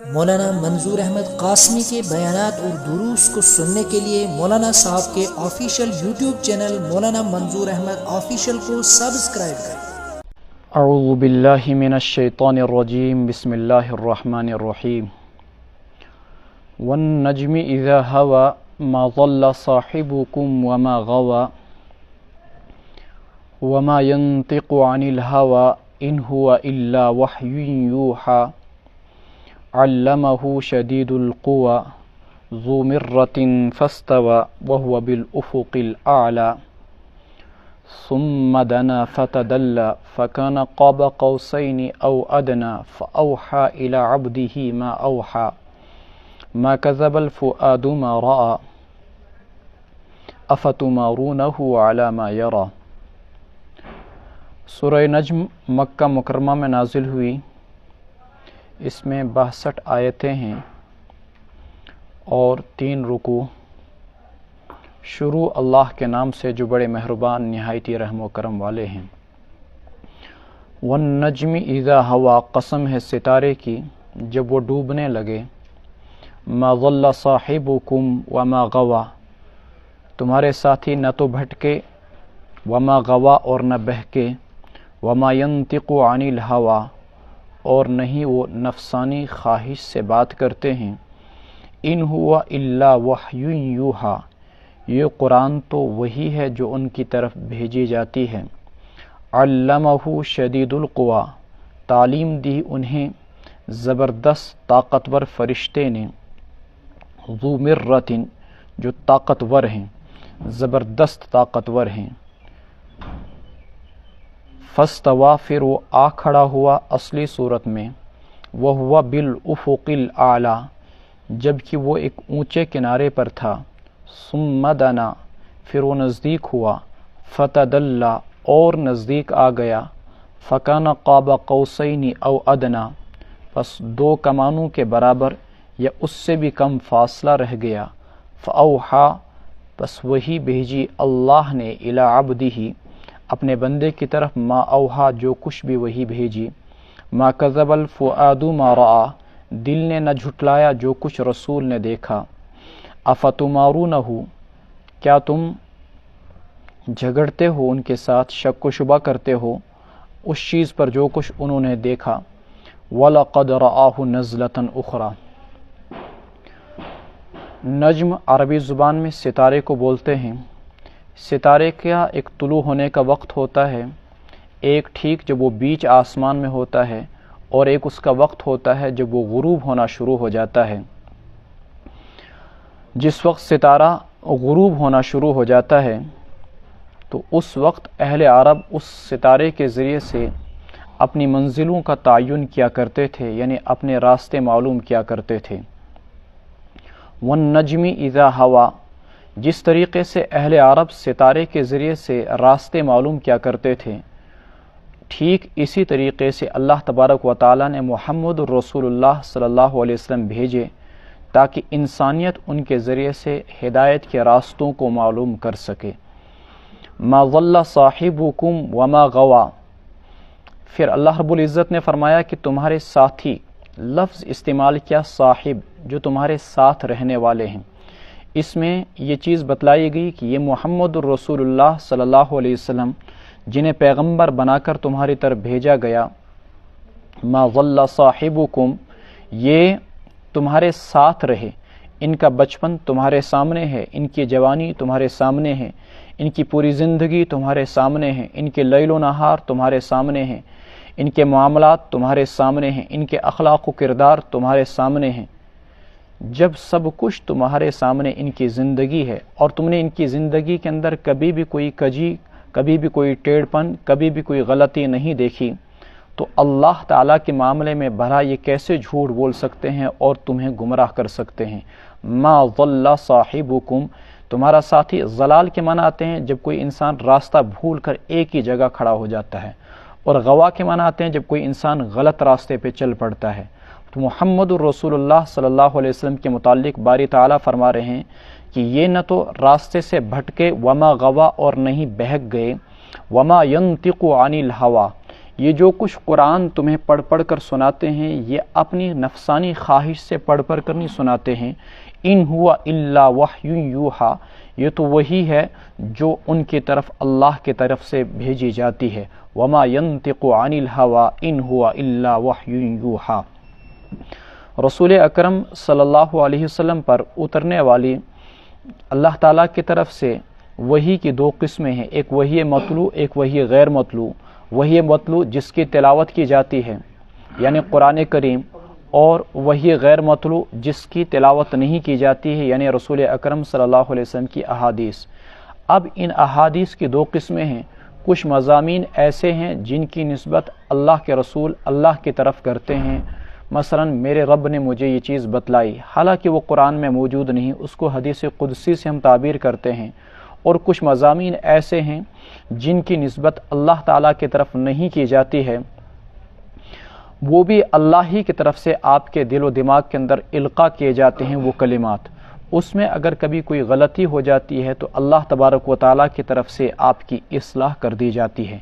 مولانا منظور احمد قاسمی کے بیانات اور دروس کو سننے کے لیے مولانا صاحب کے آفیشیل یوٹیوب چینل مولانا منظور احمد آفیشیل کو سبسکرائب کریں۔ اعوذ باللہ من الشیطان الرجیم، بسم اللہ الرحمن الرحیم۔ والنجم اذا ہوا ما ضل صاحبکم وما غوا وما ينطق عن الهوى ان هو الا وحی یوحى علمه شدید القوى ذو مرة فاستوى وهو بالأفق الأعلى ثم دنا فتدلى فكان قاب قوسين أو أدنى فأوحى إلى عبده ما أوحى ما كذب الفؤاد ما رأى أفتمارونه على ما يرى۔ سورہ نجم مکہ مکرمہ میں نازل ہوئی، اس میں 62 آیتیں ہیں اور 3 رکوع۔ شروع اللہ کے نام سے جو بڑے مہربان نہایتی رحم و کرم والے ہیں۔ والنجم اذا ہوا، قسم ہے ستارے کی جب وہ ڈوبنے لگے۔ ما ضل صاحبکم وما غوا، تمہارے ساتھی نہ تو بھٹکے، وما غوا اور نہ بہکے، وما ينطق عن الهوى اور نہیں وہ نفسانی خواہش سے بات کرتے ہیں۔ ان ہوا الا وحی یوحا، یہ قرآن تو وہی ہے جو ان کی طرف بھیجی جاتی ہے۔ علمہ شدید القویٰ، تعلیم دی انہیں زبردست طاقتور فرشتے نے۔ ذو مرۃ، جو طاقتور ہیں، زبردست طاقتور ہیں۔ فاستویٰ، پھر وہ آ کھڑا ہوا اصلی صورت میں۔ وہو بالافق الاعلی، جبکہ وہ ایک اونچے کنارے پر تھا۔ ثم دنا، پھر وہ نزدیک ہوا۔ فتدلی، اور نزدیک آ گیا۔ فکان قاب قوسین او ادنی، پس 2 کمانوں کے برابر یا اس سے بھی کم فاصلہ رہ گیا۔ فاوحی، پس وہی بھیجی اللہ نے الی عبدہ، اپنے بندے کی طرف، ما اوحا، جو کچھ بھی وہی بھیجی۔ ما کذب الفؤاد ما رأى، دل نے نہ جھٹلایا جو کچھ رسول نے دیکھا۔ افتمارونہ، کیا تم جھگڑتے ہو ان کے ساتھ، شک و شبہ کرتے ہو اس چیز پر جو کچھ انہوں نے دیکھا۔ وَلَقَدْ رَآهُ نَزْلَةً أُخْرَى، نجم عربی زبان میں ستارے کو بولتے ہیں۔ ستارے کا ایک طلوع ہونے کا وقت ہوتا ہے، ایک ٹھیک جب وہ بیچ آسمان میں ہوتا ہے، اور ایک اس کا وقت ہوتا ہے جب وہ غروب ہونا شروع ہو جاتا ہے۔ جس وقت ستارہ غروب ہونا شروع ہو جاتا ہے تو اس وقت اہل عرب اس ستارے کے ذریعے سے اپنی منزلوں کا تعین کیا کرتے تھے، یعنی اپنے راستے معلوم کیا کرتے تھے۔ والنجم اذا ہوا، جس طریقے سے اہل عرب ستارے کے ذریعے سے راستے معلوم کیا کرتے تھے، ٹھیک اسی طریقے سے اللہ تبارک و تعالیٰ نے محمد الرسول اللہ صلی اللہ علیہ وسلم بھیجے تاکہ انسانیت ان کے ذریعے سے ہدایت کے راستوں کو معلوم کر سکے۔ ما ضل صاحبکم وما غوا، پھر اللہ رب العزت نے فرمایا کہ تمہارے ساتھی، لفظ استعمال کیا صاحب، جو تمہارے ساتھ رہنے والے ہیں۔ اس میں یہ چیز بتلائی گئی کہ یہ محمد الرسول اللہ صلی اللہ علیہ وسلم جنہیں پیغمبر بنا کر تمہاری طرف بھیجا گیا، ما ضل صاحبکم، یہ تمہارے ساتھ رہے، ان کا بچپن تمہارے سامنے ہے، ان کی جوانی تمہارے سامنے ہے، ان کی پوری زندگی تمہارے سامنے ہے، ان کے لیل و نہار تمہارے سامنے ہیں، ان کے معاملات تمہارے سامنے ہیں، ان کے اخلاق و کردار تمہارے سامنے ہیں۔ جب سب کچھ تمہارے سامنے ان کی زندگی ہے، اور تم نے ان کی زندگی کے اندر کبھی بھی کوئی کجی، کبھی بھی کوئی ٹیڑھ پن، کبھی بھی کوئی غلطی نہیں دیکھی، تو اللہ تعالیٰ کے معاملے میں بھلا یہ کیسے جھوٹ بول سکتے ہیں اور تمہیں گمراہ کر سکتے ہیں۔ ما ضل صاحبکم، تمہارا ساتھی، ضلال کے معنی آتے ہیں جب کوئی انسان راستہ بھول کر ایک ہی جگہ کھڑا ہو جاتا ہے، اور غوا کے معنی آتے ہیں جب کوئی انسان غلط راستے پہ چل پڑتا ہے۔ تو محمد الرسول اللہ صلی اللہ علیہ وسلم کے متعلق باری تعالیٰ فرما رہے ہیں کہ یہ نہ تو راستے سے بھٹکے، وما غوا، اور نہیں بہک گئے، وما ينطق عن الهوى، یہ جو کچھ قرآن تمہیں پڑھ پڑھ کر سناتے ہیں یہ اپنی نفسانی خواہش سے پڑھ پڑھ کر نہیں سناتے ہیں، ان ہوا الا وحی یوحا، یہ تو وہی ہے جو ان کی طرف اللہ کی طرف سے بھیجی جاتی ہے، وما ینطق عن الہوا ان ہوا الا وحی یوحا۔ رسول اکرم صلی اللہ علیہ وسلم پر اترنے والی اللہ تعالیٰ کی طرف سے وحی کی دو قسمیں ہیں، ایک وحی مطلوع، ایک وحی غیر مطلوع۔ وحی مطلوع جس کی تلاوت کی جاتی ہے یعنی قرآن کریم، اور وحی غیر مطلوع جس کی تلاوت نہیں کی جاتی ہے یعنی رسول اکرم صلی اللہ علیہ وسلم کی احادیث۔ اب ان احادیث کی دو قسمیں ہیں، کچھ مضامین ایسے ہیں جن کی نسبت اللہ کے رسول اللہ کی طرف کرتے ہیں، مثلا میرے رب نے مجھے یہ چیز بتلائی، حالانکہ وہ قرآن میں موجود نہیں، اس کو حدیث قدسی سے ہم تعبیر کرتے ہیں۔ اور کچھ مضامین ایسے ہیں جن کی نسبت اللہ تعالیٰ کی طرف نہیں کی جاتی ہے، وہ بھی اللہ ہی کی طرف سے آپ کے دل و دماغ کے اندر القاء کیے جاتے ہیں وہ کلمات۔ اس میں اگر کبھی کوئی غلطی ہو جاتی ہے تو اللہ تبارک و تعالیٰ کی طرف سے آپ کی اصلاح کر دی جاتی ہے۔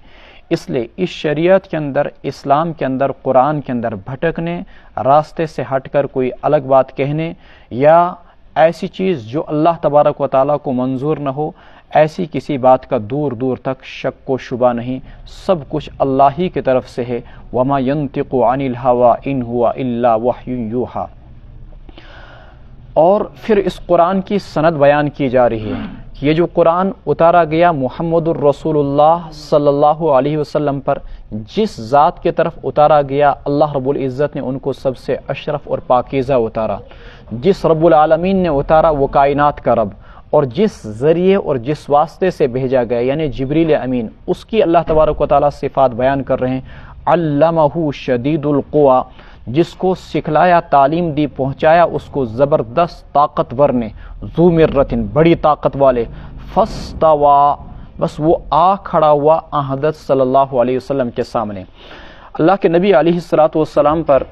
اس لیے اس شریعت کے اندر، اسلام کے اندر، قرآن کے اندر بھٹکنے، راستے سے ہٹ کر کوئی الگ بات کہنے یا ایسی چیز جو اللہ تبارک و تعالیٰ کو منظور نہ ہو، ایسی کسی بات کا دور دور تک شک و شبہ نہیں، سب کچھ اللہ ہی کی طرف سے ہے، وما ینطق عن الہوا ان ہوا الا وحی یوحا۔ اور پھر اس قرآن کی سند بیان کی جا رہی ہے کہ یہ جو قرآن اتارا گیا محمد الرسول اللہ صلی اللہ علیہ وسلم پر، جس ذات کی طرف اتارا گیا اللہ رب العزت نے ان کو سب سے اشرف اور پاکیزہ اتارا، جس رب العالمین نے اتارا وہ کائنات کا رب، اور جس ذریعے اور جس واسطے سے بھیجا گیا یعنی جبریل امین، اس کی اللہ تبارک و تعالیٰ صفات بیان کر رہے ہیں۔ علمہ شدید القویٰ، جس کو سکھلایا، تعلیم دی، پہنچایا اس کو زبردست طاقتور نے، ذو مرۃ، بڑی طاقت والے، فاستویٰ، بس وہ آ کھڑا ہوا حضرت صلی اللہ علیہ وسلم کے سامنے۔ اللہ کے نبی علیہ الصلوۃ والسلام پر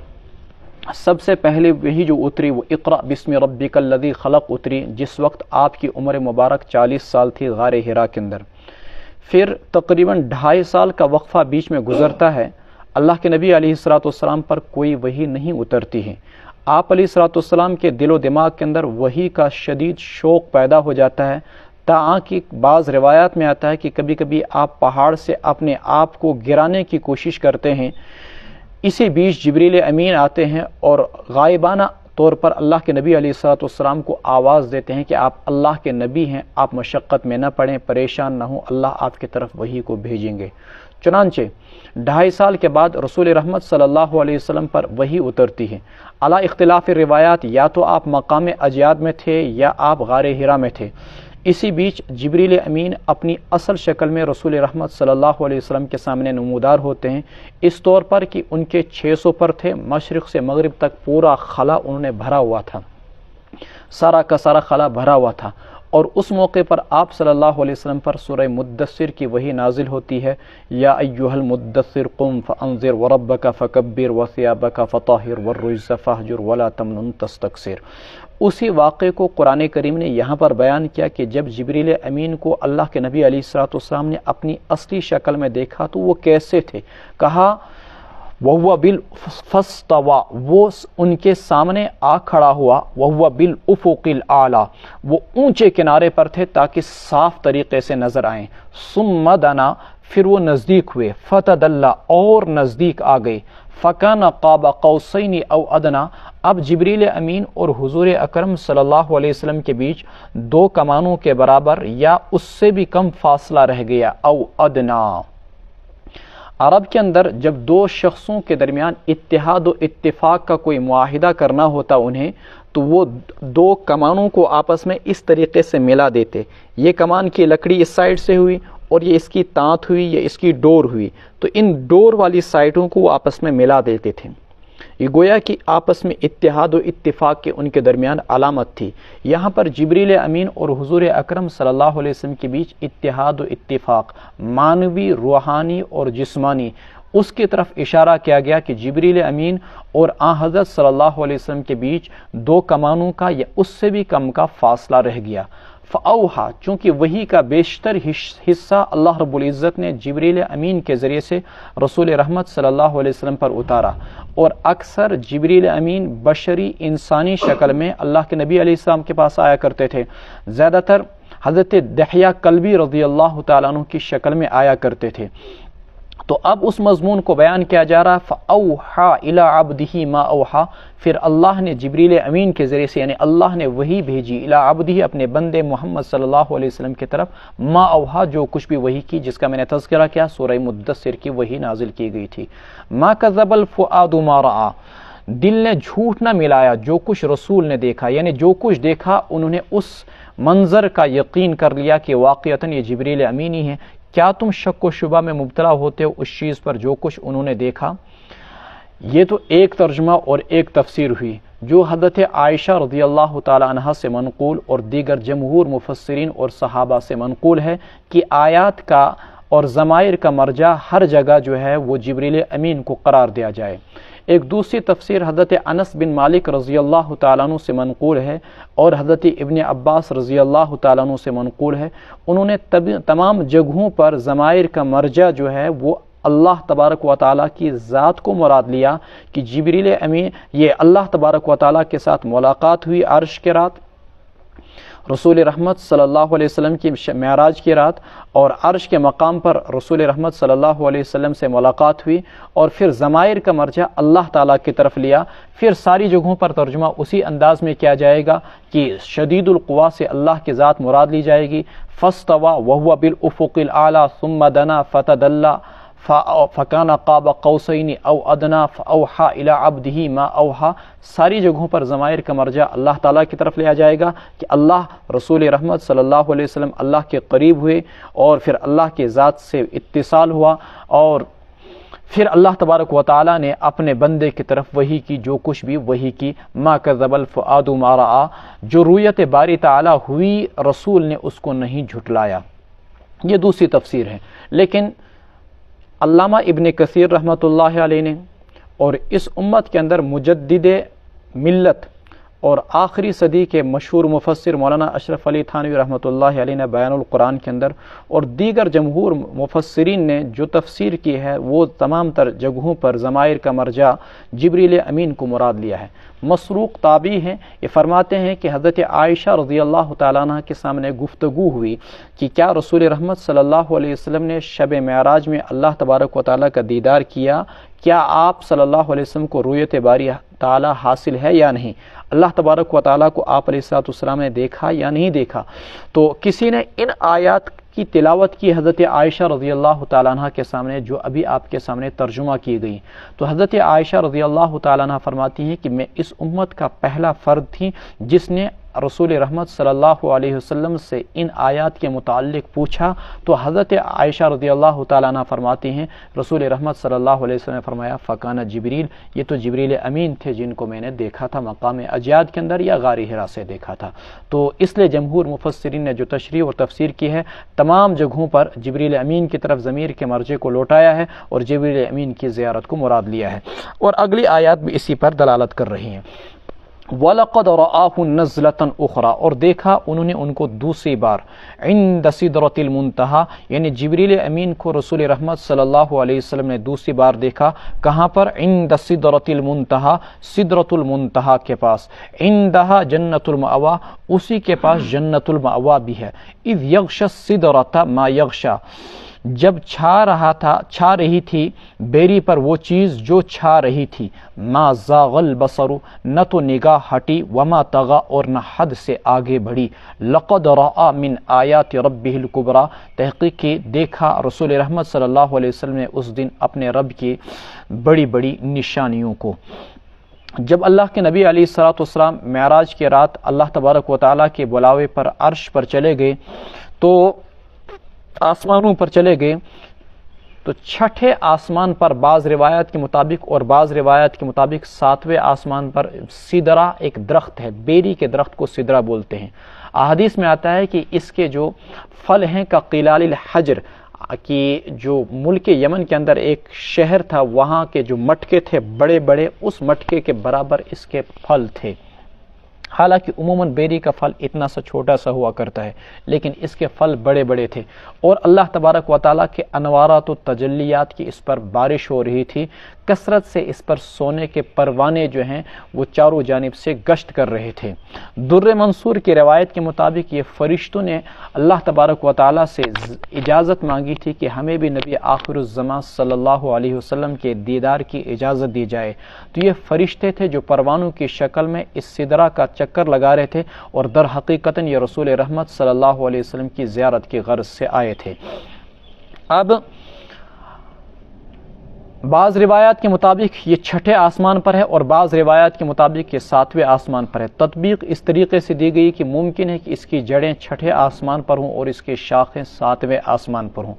سب سے پہلے وہی جو اتری وہ اقرأ بسم ربک الذی خلق اتری، جس وقت آپ کی عمر مبارک 40 سال تھی غار حرا کے اندر۔ پھر تقریباً 2.5 سال کا وقفہ بیچ میں گزرتا ہے، اللہ کے نبی علیہ الصلوۃ والسلام پر کوئی وحی نہیں اترتی ہے۔ آپ علیہ الصلوۃ والسلام کے دل و دماغ کے اندر وحی کا شدید شوق پیدا ہو جاتا ہے، تاں کہ بعض روایات میں آتا ہے کہ کبھی کبھی آپ پہاڑ سے اپنے آپ کو گرانے کی کوشش کرتے ہیں۔ اسی بیچ جبریل امین آتے ہیں اور غائبانہ طور پر اللہ کے نبی علیہ الصلوۃ والسلام کو آواز دیتے ہیں کہ آپ اللہ کے نبی ہیں، آپ مشقت میں نہ پڑیں، پریشان نہ ہوں، اللہ آپ کی طرف وحی کو بھیجیں گے۔ چنانچہ 2.5 سال کے بعد رسول رحمت صلی اللہ علیہ وسلم پر وحی اترتی ہے۔ علی اختلاف روایات، یا تو آپ مقام اجیاد میں تھے یا آپ غار حرا میں تھے۔ اسی بیچ جبریل امین اپنی اصل شکل میں رسول رحمت صلی اللہ علیہ وسلم کے سامنے نمودار ہوتے ہیں، اس طور پر کہ ان کے 600 پر تھے، مشرق سے مغرب تک پورا خلا انہوں نے بھرا ہوا تھا، سارا کا سارا خلا بھرا ہوا تھا۔ اور اس موقع پر آپ صلی اللہ علیہ وسلم پر سورہ مدثر کی وحی نازل ہوتی ہے، یا ایھا المدثر قم فانذر وربک فکبر وثیابک فطہر والرجز فاہجر ولا تمنن تستکثر۔ اسی واقعے کو قرآن کریم نے یہاں پر بیان کیا کہ جب جبریل امین کو اللہ کے نبی علیہ الصلوۃ والسلام نے اپنی اصلی شکل میں دیکھا تو وہ کیسے تھے، کہا وَهُوَ بِالْفَاسْتَوَىٰ، وہ ان کے سامنے آ کھڑا ہوا، وَهُوَ بِالْأُفُقِ الْأَعْلَىٰ، وہ اونچے کنارے پر تھے تاکہ صاف طریقے سے نظر آئیں۔ ثُمَّ دَنَا، پھر وہ نزدیک ہوئے، فَتَدَلَّىٰ، اور نزدیک آ گئے، فَكَانَ قَابَ قَوْسَيْنِ أَوْ أَدْنَىٰ، اب جبریل امین اور حضور اکرم صلی اللہ علیہ وسلم کے بیچ 2 کمانوں کے برابر یا اس سے بھی کم فاصلہ رہ گیا، او ادنا۔ عرب کے اندر جب 2 شخصوں کے درمیان اتحاد و اتفاق کا کوئی معاہدہ کرنا ہوتا انہیں، تو وہ 2 کمانوں کو آپس میں اس طریقے سے ملا دیتے، یہ کمان کی لکڑی اس سائڈ سے ہوئی اور یہ اس کی تانت ہوئی یا اس کی ڈور ہوئی، تو ان ڈور والی سائڈوں کو وہ آپس میں ملا دیتے تھے۔ یہ گویا کہ آپس میں اتحاد و اتفاق کے ان کے درمیان علامت تھی۔ یہاں پر جبریل امین اور حضور اکرم صلی اللہ علیہ وسلم کے بیچ اتحاد و اتفاق معنوی، روحانی اور جسمانی، اس کی طرف اشارہ کیا گیا کہ جبریل امین اور حضرت صلی اللہ علیہ وسلم کے بیچ 2 کمانوں کا یا اس سے بھی کم کا فاصلہ رہ گیا۔ فأوحا، چونکہ وحی کا بیشتر حصہ اللہ رب العزت نے جبریل امین کے ذریعے سے رسول رحمت صلی اللہ علیہ وسلم پر اتارا، اور اکثر جبریل امین بشری انسانی شکل میں اللہ کے نبی علیہ السلام کے پاس آیا کرتے تھے، زیادہ تر حضرت دحیہ کلبی رضی اللہ تعالیٰ عنہ کی شکل میں آیا کرتے تھے۔ تو اب اس مضمون کو بیان کیا جا رہا فَأَوْحَا إِلَىٰ عَبْدِهِ مَا أَوْحَا، پھر اللہ نے جبریل امین کے ذریعے سے، یعنی اللہ نے وحی بھیجی اِلَىٰ عَبْدِهِ، اپنے بندے محمد صلی اللہ علیہ وسلم کی طرف، ما اوحا، جو کچھ بھی وحی کی، جس کا میں نے تذکرہ کیا، سورہ مدثر کی وحی نازل کی گئی تھی۔ ما كَذَبَ الْفُؤَادُ مَا رَأَىٰ، دل نے جھوٹ نہ ملایا جو کچھ رسول نے دیکھا، یعنی جو کچھ دیکھا انہوں نے اس منظر کا یقین کر لیا کہ واقعتاً یہ جبریل امین ہی ہے۔ کیا تم شک و شبہ میں مبتلا ہوتے ہو اس چیز پر جو کچھ انہوں نے دیکھا؟ یہ تو ایک ترجمہ اور ایک تفسیر ہوئی جو حضرت عائشہ رضی اللہ تعالی عنہا سے منقول اور دیگر جمہور مفسرین اور صحابہ سے منقول ہے کہ آیات کا اور ضمائر کا مرجع ہر جگہ جو ہے وہ جبریل امین کو قرار دیا جائے۔ ایک دوسری تفسیر حضرت انس بن مالک رضی اللہ تعالیٰ عنہ سے منقول ہے اور حضرت ابن عباس رضی اللہ تعالیٰ عنہ سے منقول ہے، انہوں نے تمام جگہوں پر ضمائر کا مرجع جو ہے وہ اللہ تبارک و تعالیٰ کی ذات کو مراد لیا کہ جبریل امین، یہ اللہ تبارک و تعالیٰ کے ساتھ ملاقات ہوئی عرش کے رات، رسول رحمت صلی اللہ علیہ وسلم کی معراج کی رات، اور عرش کے مقام پر رسول رحمت صلی اللہ علیہ وسلم سے ملاقات ہوئی، اور پھر ضمائر کا مرجع اللہ تعالیٰ کی طرف لیا۔ پھر ساری جگہوں پر ترجمہ اسی انداز میں کیا جائے گا کہ شدید القوا سے اللہ کی ذات مراد لی جائے گی، فاستوى وهو بالافق الاعلى ثم دنا فتدلى فکان قاب قوسین او ادنا فاوحا الی عبدہ ما اوحا۔ ساری جگہوں پر ضمائر کا مرجع اللہ تعالیٰ کی طرف لیا جائے گا کہ اللہ رسول رحمت صلی اللہ علیہ وسلم اللہ کے قریب ہوئے اور پھر اللہ کے ذات سے اتصال ہوا، اور پھر اللہ تبارک و تعالیٰ نے اپنے بندے کی طرف وحی کی جو کچھ بھی وحی کی۔ ما کذب الفؤاد ما رأى، جو رویت باری تعالیٰ ہوئی رسول نے اس کو نہیں جھٹلایا۔ یہ دوسری تفسیر ہے، لیکن علامہ ابن کثیر رحمۃ اللہ علیہ نے اور اس امت کے اندر مجدد ملت اور آخری صدی کے مشہور مفسر مولانا اشرف علی تھانوی رحمۃ اللہ علیہ نے بیان القرآن کے اندر اور دیگر جمہور مفسرین نے جو تفسیر کی ہے وہ تمام تر جگہوں پر ضمائر کا مرجع جبریل امین کو مراد لیا ہے۔ مسروق تابعی ہیں، یہ فرماتے ہیں کہ حضرت عائشہ رضی اللہ تعالیٰ عنہ کے سامنے گفتگو ہوئی کہ کیا رسول رحمت صلی اللہ علیہ وسلم نے شب معراج میں اللہ تبارک و تعالیٰ کا دیدار کیا؟ کیا آپ صلی اللہ علیہ وسلم کو رویت باری تعالیٰ حاصل ہے یا نہیں؟ اللہ تبارک و تعالیٰ کو آپ علیہ السلام نے دیکھا یا نہیں دیکھا؟ تو کسی نے ان آیات کی تلاوت کی حضرت عائشہ رضی اللہ تعالیٰ عنہ کے سامنے، جو ابھی آپ کے سامنے ترجمہ کی گئی۔ تو حضرت عائشہ رضی اللہ تعالیٰ عنہ فرماتی ہیں کہ میں اس امت کا پہلا فرد تھی جس نے رسول رحمت صلی اللہ علیہ وسلم سے ان آیات کے متعلق پوچھا، تو حضرت عائشہ رضی اللہ تعالیٰ عنہ فرماتی ہیں رسول رحمت صلی اللہ علیہ وسلم نے فرمایا فکان جبریل، یہ تو جبریل امین تھے جن کو میں نے دیکھا تھا مقام اجیاد کے اندر یا غار حرا سے دیکھا تھا۔ تو اس لیے جمہور مفسرین نے جو تشریح اور تفسیر کی ہے تمام جگہوں پر جبریل امین کی طرف ضمیر کے مرجع کو لوٹایا ہے اور جبریل امین کی زیارت کو مراد لیا ہے، اور اگلی آیات بھی اسی پر دلالت کر رہی ہیں۔ وَلَقَدْ رَآهُ نَزْلَةً أُخْرَى، اور دیکھا انہوں نے ان کو دوسری بار، عند سدرۃ المنتہى، یعنی جبریل امین کو رسول رحمت صلی اللہ علیہ وسلم نے دوسری بار دیکھا، کہاں پر؟ عند سدرۃ المنتہى، سدرۃ المنتہى کے پاس، عندها جنت المأوى، اسی کے پاس جنت المأوى بھی ہے۔ اذ یغشی السدرۃ ما یغشی، جب چھا رہی تھی بیری پر وہ چیز جو چھا رہی تھی، ما زاغ البصر، نہ تو نگاہ ہٹی، وما طغى، اور نہ حد سے آگے بڑھی، لقد رأى من آیات ربہ الکبریٰ، تحقیق کی دیکھا رسول رحمت صلی اللہ علیہ وسلم نے اس دن اپنے رب کی بڑی بڑی نشانیوں کو۔ جب اللہ کے نبی علیہ الصلوۃ والسلام معراج کی رات اللہ تبارک و تعالیٰ کے بلاوے پر عرش پر چلے گئے تو آسمانوں پر چلے گئے، تو چھٹے آسمان پر بعض روایات کے مطابق اور بعض روایات کے مطابق ساتویں آسمان پر سدرہ ایک درخت ہے، بیری کے درخت کو سدرہ بولتے ہیں۔ احادیث میں آتا ہے کہ اس کے جو پھل ہیں کا قلال الحجر، کہ جو ملک یمن کے اندر ایک شہر تھا وہاں کے جو مٹکے تھے بڑے بڑے، اس مٹکے کے برابر اس کے پھل تھے۔ حالانکہ عموماً بیری کا پھل اتنا سا چھوٹا سا ہوا کرتا ہے، لیکن اس کے پھل بڑے بڑے تھے، اور اللہ تبارک و تعالیٰ کے انوارات و تجلیات کی اس پر بارش ہو رہی تھی، کثرت سے اس پر سونے کے پروانے جو ہیں وہ چاروں جانب سے گشت کر رہے تھے۔ در منصور کی روایت کے مطابق یہ فرشتوں نے اللہ تبارک و تعالیٰ سے اجازت مانگی تھی کہ ہمیں بھی نبی آخر الزمان صلی اللہ علیہ وسلم کے دیدار کی اجازت دی جائے، تو یہ فرشتے تھے جو پروانوں کی شکل میں اس سدرہ کا چکر لگا رہے تھے، اور در حقیقتاً یہ رسول رحمت صلی اللہ علیہ وسلم کی زیارت کی غرض سے آئے تھے۔ اب بعض روایات کے مطابق یہ چھٹے آسمان پر ہے، اور بعض روایات کے مطابق یہ 7ویں آسمان پر ہے۔ تطبیق اس طریقے سے دی گئی کہ ممکن ہے کہ اس کی جڑیں چھٹے آسمان پر ہوں اور اس کے شاخیں 7ویں آسمان پر ہوں۔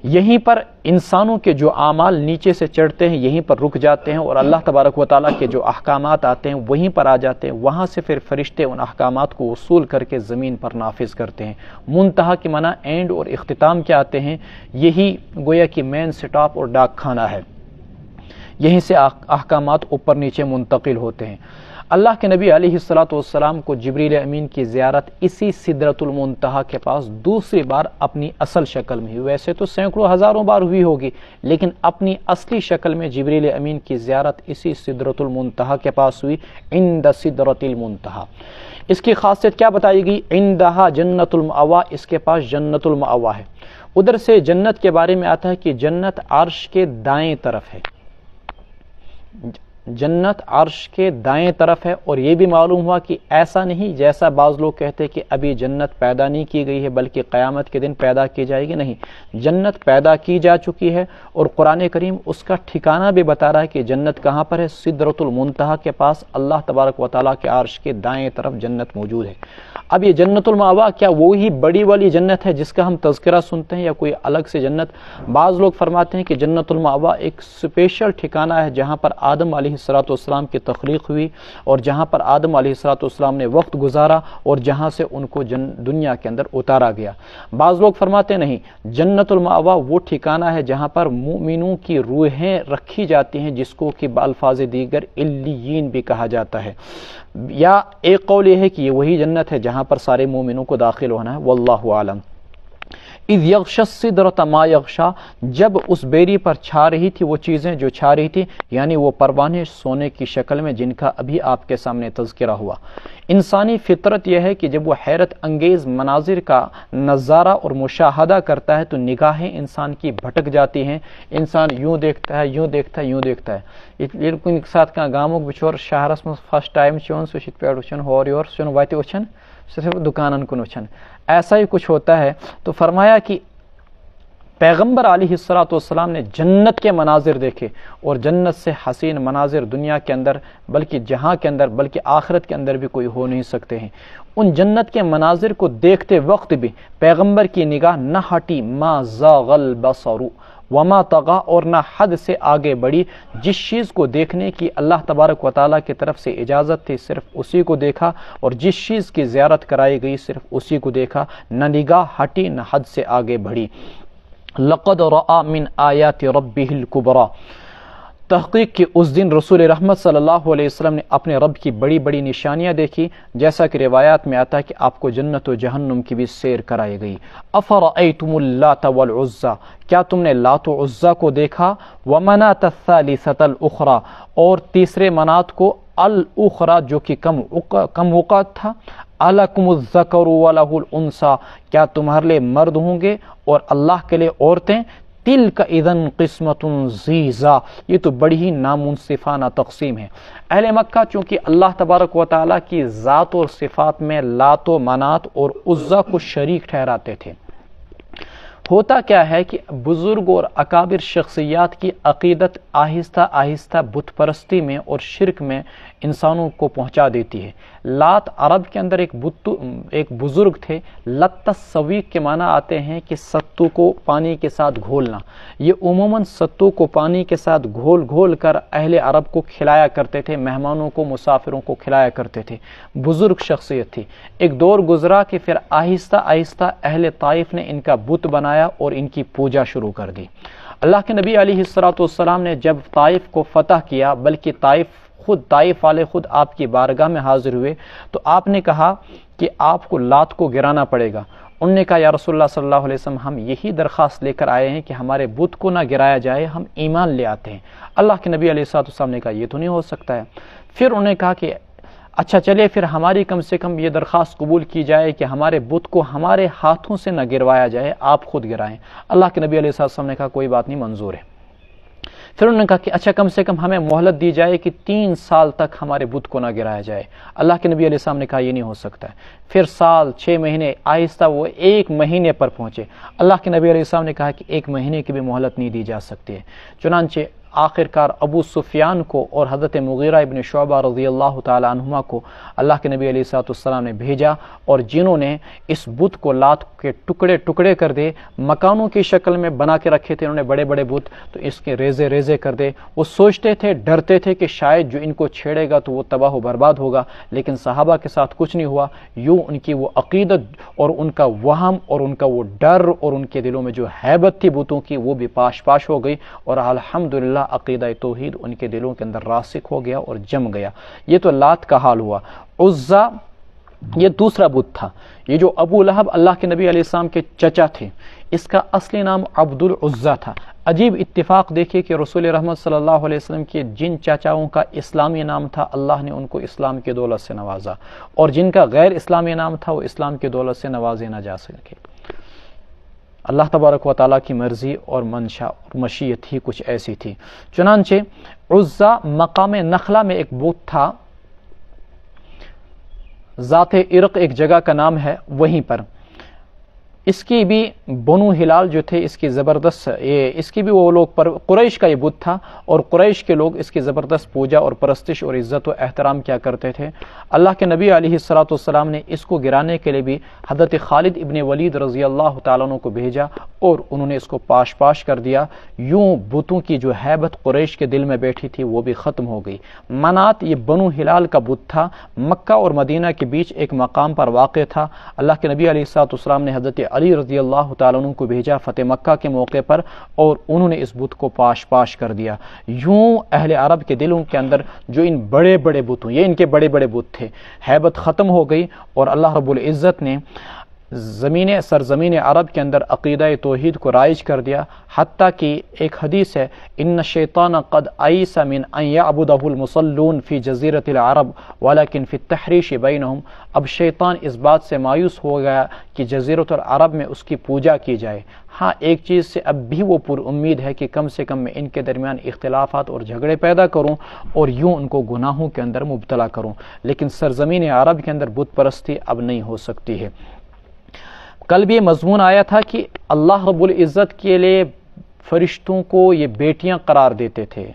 یہیں پر انسانوں کے جو اعمال نیچے سے چڑھتے ہیں یہیں پر رک جاتے ہیں، اور اللہ تبارک و تعالیٰ کے جو احکامات آتے ہیں وہیں پر آ جاتے ہیں، وہاں سے پھر فرشتے ان احکامات کو وصول کر کے زمین پر نافذ کرتے ہیں۔ منتہا کی معنی اینڈ اور اختتام کے آتے ہیں، یہی گویا کہ مین سٹاپ اور ڈاک خانہ ہے، یہیں سے احکامات اوپر نیچے منتقل ہوتے ہیں۔ اللہ کے نبی علیہ السلام کو جبریل امین کی زیارت اسی سدرۃ المنتہا کے پاس دوسری بار اپنی اصل شکل میں ہوئی۔ ویسے تو سینکڑوں ہزاروں بار ہوئی ہوگی، لیکن اپنی اصلی شکل میں جبریل امین کی زیارت اسی سدرۃ المنتہا کے پاس ہوئی، عند سدرۃ المنتہا۔ اس کی خاصیت کیا بتائی گئی؟ عندہا جنت المأوا، اس کے پاس جنت المأوا ہے۔ ادھر سے جنت کے بارے میں آتا ہے کہ جنت عرش کے دائیں طرف ہے، جنت عرش کے دائیں طرف ہے، اور یہ بھی معلوم ہوا کہ ایسا نہیں جیسا بعض لوگ کہتے کہ ابھی جنت پیدا نہیں کی گئی ہے بلکہ قیامت کے دن پیدا کی جائے گی، نہیں، جنت پیدا کی جا چکی ہے، اور قرآن کریم اس کا ٹھکانہ بھی بتا رہا ہے کہ جنت کہاں پر ہے، سدرۃ المنتہا کے پاس اللہ تبارک و تعالیٰ کے عرش کے دائیں طرف جنت موجود ہے۔ اب یہ جنت المأوا کیا وہی بڑی والی جنت ہے جس کا ہم تذکرہ سنتے ہیں، یا کوئی الگ سے جنت؟ بعض لوگ فرماتے ہیں کہ جنت المأوا ایک اسپیشل ٹھکانہ ہے جہاں پر آدم علیہ السلام کی تخلیق ہوئی، اور جہاں پر آدم علیہ السلام نے وقت گزارا، اور جہاں سے ان کو دنیا کے اندر اتارا گیا۔ بعض لوگ فرماتے نہیں، جنت المأوا وہ ٹھکانہ ہے جہاں پر مومنوں کی روحیں رکھی جاتی ہیں، جس کو کہ بالفاظ دیگر علیین بھی کہا جاتا ہے۔ یا ایک قول یہ ہے کہ یہ وہی جنت ہے جہاں پر سارے مومنوں کو داخل ہونا ہے، واللہ عالم۔ اذ یغشی السدرۃ ما یغشی، جب اس بیری پر چھا رہی تھی وہ چیزیں جو چھا رہی تھی، یعنی وہ پروانے سونے کی شکل میں جن کا ابھی آپ کے سامنے تذکرہ ہوا۔ انسانی فطرت یہ ہے کہ جب وہ حیرت انگیز مناظر کا نظارہ اور مشاہدہ کرتا ہے تو نگاہیں انسان کی بھٹک جاتی ہیں، انسان یوں دیکھتا ہے، یوں دیکھتا ہے، یوں دیکھتا ہے۔ یہ کن ساتھ کا گامک بچور شہرس میں فرسٹ ٹائم چون سہ پہ وچھن ہور یور سن وتہ وچھن صرف دکانن کن وچھن، ایسا ہی کچھ ہوتا ہے۔ تو فرمایا کہ پیغمبر علیہ السلام نے جنت کے مناظر دیکھے، اور جنت سے حسین مناظر دنیا کے اندر بلکہ جہاں کے اندر بلکہ آخرت کے اندر بھی کوئی ہو نہیں سکتے ہیں۔ ان جنت کے مناظر کو دیکھتے وقت بھی پیغمبر کی نگاہ نہ ہٹی، ما زاغ البصر وما طغى، اور نہ حد سے آگے بڑھی۔ جس چیز کو دیکھنے کی اللہ تبارک و تعالیٰ کی طرف سے اجازت تھی صرف اسی کو دیکھا، اور جس چیز کی زیارت کرائی گئی صرف اسی کو دیکھا، نہ نگاہ ہٹی نہ حد سے آگے بڑھی۔ لقد رأى من آیات ربہ الکبریٰ، تحقیق کہ اس دن رسول رحمت صلی اللہ علیہ وسلم نے اپنے رب کی بڑی بڑی نشانیاں دیکھی، جیسا کہ روایات میں آتا ہے کہ آپ کو جنت و جہنم کی بھی سیر کرائی گئی۔ افرأیتم اللات والعزی، کیا تم نے لات و عزی کو دیکھا؟ ومناۃ الثالثۃ الاخری، اور تیسرے منات کو، الاخری جو کہ کم اوقات تھا۔ الکم الذکر ولہ الانثی، کیا تمہارے لیے مرد ہوں گے اور اللہ کے لیے عورتیں؟ تلک اذن قسمت ضیزی، یہ تو بڑی ہی نامنصفانہ تقسیم ہے۔ اہل مکہ چونکہ اللہ تبارک و تعالیٰ کی ذات اور صفات میں لات و منات اور عزیٰ کو شریک ٹھہراتے تھے۔ ہوتا کیا ہے کہ بزرگ اور اکابر شخصیات کی عقیدت آہستہ آہستہ بت پرستی میں اور شرک میں انسانوں کو پہنچا دیتی ہے۔ لات عرب کے اندر ایک بزرگ تھے، لت السویق کے معنی آتے ہیں کہ ستو کو پانی کے ساتھ گھولنا۔ یہ عموماً ستو کو پانی کے ساتھ گھول کر اہل عرب کو کھلایا کرتے تھے، مہمانوں کو، مسافروں کو کھلایا کرتے تھے۔ بزرگ شخصیت تھی۔ ایک دور گزرا کہ پھر آہستہ آہستہ اہل طائف نے ان کا بت بنایا اور ان کی پوجا شروع کر دی۔ اللہ کے نبی علیہ السلام نے جب طائف کو فتح کیا، بلکہ طائف خود طائف والے خود آپ کی بارگاہ میں حاضر ہوئے تو آپ نے کہا کہ آپ کو لات کو گرانا پڑے گا. انہوں نے کہا یا رسول اللہ صلی اللہ علیہ وسلم ہم یہی درخواست لے کر آئے ہیں کہ ہمارے بت کو نہ گرایا جائے, ہم ایمان لے آتے ہیں. اللہ کے نبی علیہ الصلوۃ والسلام نے کہا یہ تو نہیں ہو سکتا ہے. پھر انہوں نے کہا کہ اچھا چلے پھر ہماری کم سے کم یہ درخواست قبول کی جائے کہ ہمارے بت کو ہمارے ہاتھوں سے نہ گروایا جائے, آپ خود گرائیں. اللہ کے نبی علیہ الصلوۃ والسلام نے کہا کوئی بات نہیں, منظور ہے. پھر انہوں نے کہا کہ اچھا کم سے کم ہمیں مہلت دی جائے کہ 3 سال تک ہمارے بت کو نہ گرایا جائے. اللہ کے نبی علیہ السلام نے کہا یہ نہیں ہو سکتا ہے. پھر سال 6 مہینے, آہستہ وہ 1 مہینے پر پہنچے. اللہ کے نبی علیہ السلام نے کہا کہ 1 مہینے کی بھی مہلت نہیں دی جا سکتی ہے. چنانچہ آخرکار ابو سفیان کو اور حضرت مغیرہ ابن شعبہ رضی اللہ تعالی عنہما کو اللہ کے نبی علیہ الصلوۃ والسلام نے بھیجا, اور جنہوں نے اس بت کو لات کے ٹکڑے ٹکڑے کر دے, مکانوں کی شکل میں بنا کے رکھے تھے انہوں نے بڑے بڑے بت, تو اس کے ریزے ریزے کر دے. وہ سوچتے تھے, ڈرتے تھے کہ شاید جو ان کو چھیڑے گا تو وہ تباہ و برباد ہوگا, لیکن صحابہ کے ساتھ کچھ نہیں ہوا. یوں ان کی وہ عقیدت اور ان کا وہم اور ان کا وہ ڈر اور ان کے دلوں میں جو ہیبت تھی بتوں کی وہ بھی پاش پاش ہو گئی, اور الحمدللہ عقیدہ توحید ان کے دلوں کے اندر راسخ ہو گیا اور جم گیا. یہ تو لات کا حال ہوا. عزا یہ دوسرا بت تھا. یہ جو ابو لہب اللہ کے نبی علیہ السلام کے چچا تھے, اس کا اصلی نام عبد العزا تھا. عجیب اتفاق دیکھیے کہ رسول رحمت صلی اللہ علیہ وسلم کے جن چاچاؤں کا اسلامی نام تھا اللہ نے ان کو اسلام کی دولت سے نوازا, اور جن کا غیر اسلامی نام تھا وہ اسلام کی دولت سے نوازے نہ جا سکے. اللہ تبارک و تعالیٰ کی مرضی اور منشا اور مشیت ہی کچھ ایسی تھی. چنانچہ عزا مقام نخلا میں ایک بت تھا, ذات عرق ایک جگہ کا نام ہے, وہیں پر اس کی بھی بنو ہلال جو تھے اس کی زبردست اس کی بھی وہ لوگ پر قریش کا یہ بت تھا, اور قریش کے لوگ اس کی زبردست پوجا اور پرستش اور عزت و احترام کیا کرتے تھے. اللہ کے نبی علیہ الصلوۃ والسلام نے اس کو گرانے کے لیے بھی حضرت خالد ابن ولید رضی اللہ تعالیٰ عنہ کو بھیجا, اور انہوں نے اس کو پاش پاش کر دیا. یوں بتوں کی جو ہیبت قریش کے دل میں بیٹھی تھی وہ بھی ختم ہو گئی. منات یہ بنو ہلال کا بت تھا, مکہ اور مدینہ کے بیچ ایک مقام پر واقع تھا. اللہ کے نبی علیہ الصلوۃ والسلام نے حضرت علی رضی اللہ تعالیٰ عنہ کو بھیجا فتح مکہ کے موقع پر, اور انہوں نے اس بت کو پاش پاش کر دیا. یوں اہل عرب کے دلوں کے اندر جو ان بڑے بڑے بتوں, یہ ان کے بڑے بڑے بت تھے, ہیبت ختم ہو گئی, اور اللہ رب العزت نے سرزمین عرب کے اندر عقیدہ توحید کو رائج کر دیا. حتیٰ کہ ایک حدیث ہے ان الشیطان قد ایس من ان یعبدہ المصلون فی جزیرۃ العرب ولکن فی التحریش بینہم. اب شیطان اس بات سے مایوس ہو گیا کہ جزیرۃ العرب میں اس کی پوجا کی جائے. ہاں ایک چیز سے اب بھی وہ پر امید ہے کہ کم سے کم میں ان کے درمیان اختلافات اور جھگڑے پیدا کروں اور یوں ان کو گناہوں کے اندر مبتلا کروں, لیکن سرزمین عرب کے اندر بت پرستی اب نہیں ہو سکتی ہے. کل بھی یہ مضمون آیا تھا کہ اللہ رب العزت کے لیے فرشتوں کو یہ بیٹیاں قرار دیتے تھے,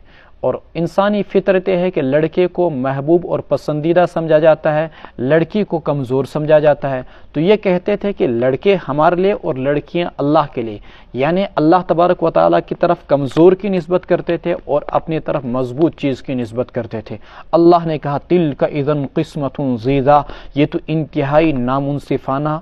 اور انسانی فطرت ہے کہ لڑکے کو محبوب اور پسندیدہ سمجھا جاتا ہے, لڑکی کو کمزور سمجھا جاتا ہے. تو یہ کہتے تھے کہ لڑکے ہمارے لیے اور لڑکیاں اللہ کے لیے, یعنی اللہ تبارک و تعالیٰ کی طرف کمزور کی نسبت کرتے تھے اور اپنی طرف مضبوط چیز کی نسبت کرتے تھے. اللہ نے کہا تلک اذن قسمۃ ضیزیٰ, یہ تو انتہائی نامنصفانہ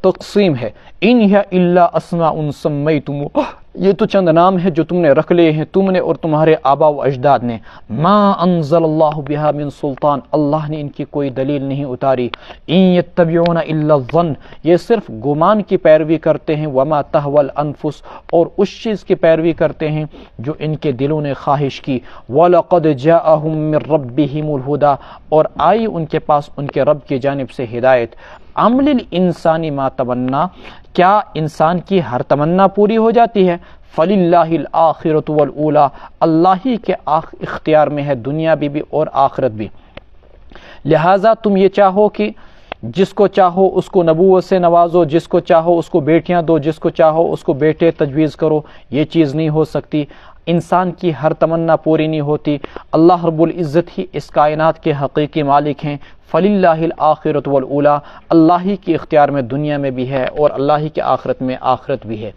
تقسیم ہے. ان ہی الا اسماء سمیتموہ, یہ تو چند نام ہے جو تم نے رکھ لیے ہیں, تم نے اور تمہارے آبا و اجداد نے. ما انزل اللہ بہا من سلطان, اللہ نے ان کی کوئی دلیل نہیں اتاری. ان یتبعون الا الظن, یہ صرف گمان کی پیروی کرتے ہیں. وما تہوی الانفس, اور اس چیز کی پیروی کرتے ہیں جو ان کے دلوں نے خواہش کی. ولقد جاءہم من ربہم الہدی, اور آئی ان کے پاس ان کے رب کی جانب سے ہدایت. عمل الانسانی ما تمنا, کیا انسان کی ہر تمنا پوری ہو جاتی ہے؟ فللہ الآخرۃ والأولی, اللہ ہی کے اختیار میں ہے دنیا بھی اور آخرت بھی. لہٰذا تم یہ چاہو کہ جس کو چاہو اس کو نبوت سے نوازو, جس کو چاہو اس کو بیٹیاں دو, جس کو چاہو اس کو بیٹے تجویز کرو, یہ چیز نہیں ہو سکتی. انسان کی ہر تمنا پوری نہیں ہوتی. اللہ رب العزت ہی اس کائنات کے حقیقی مالک ہیں. فللہ الآخرۃ والأولی, اللہ ہی کے اختیار میں دنیا میں بھی ہے اور اللہ ہی کے آخرت میں آخرت بھی ہے.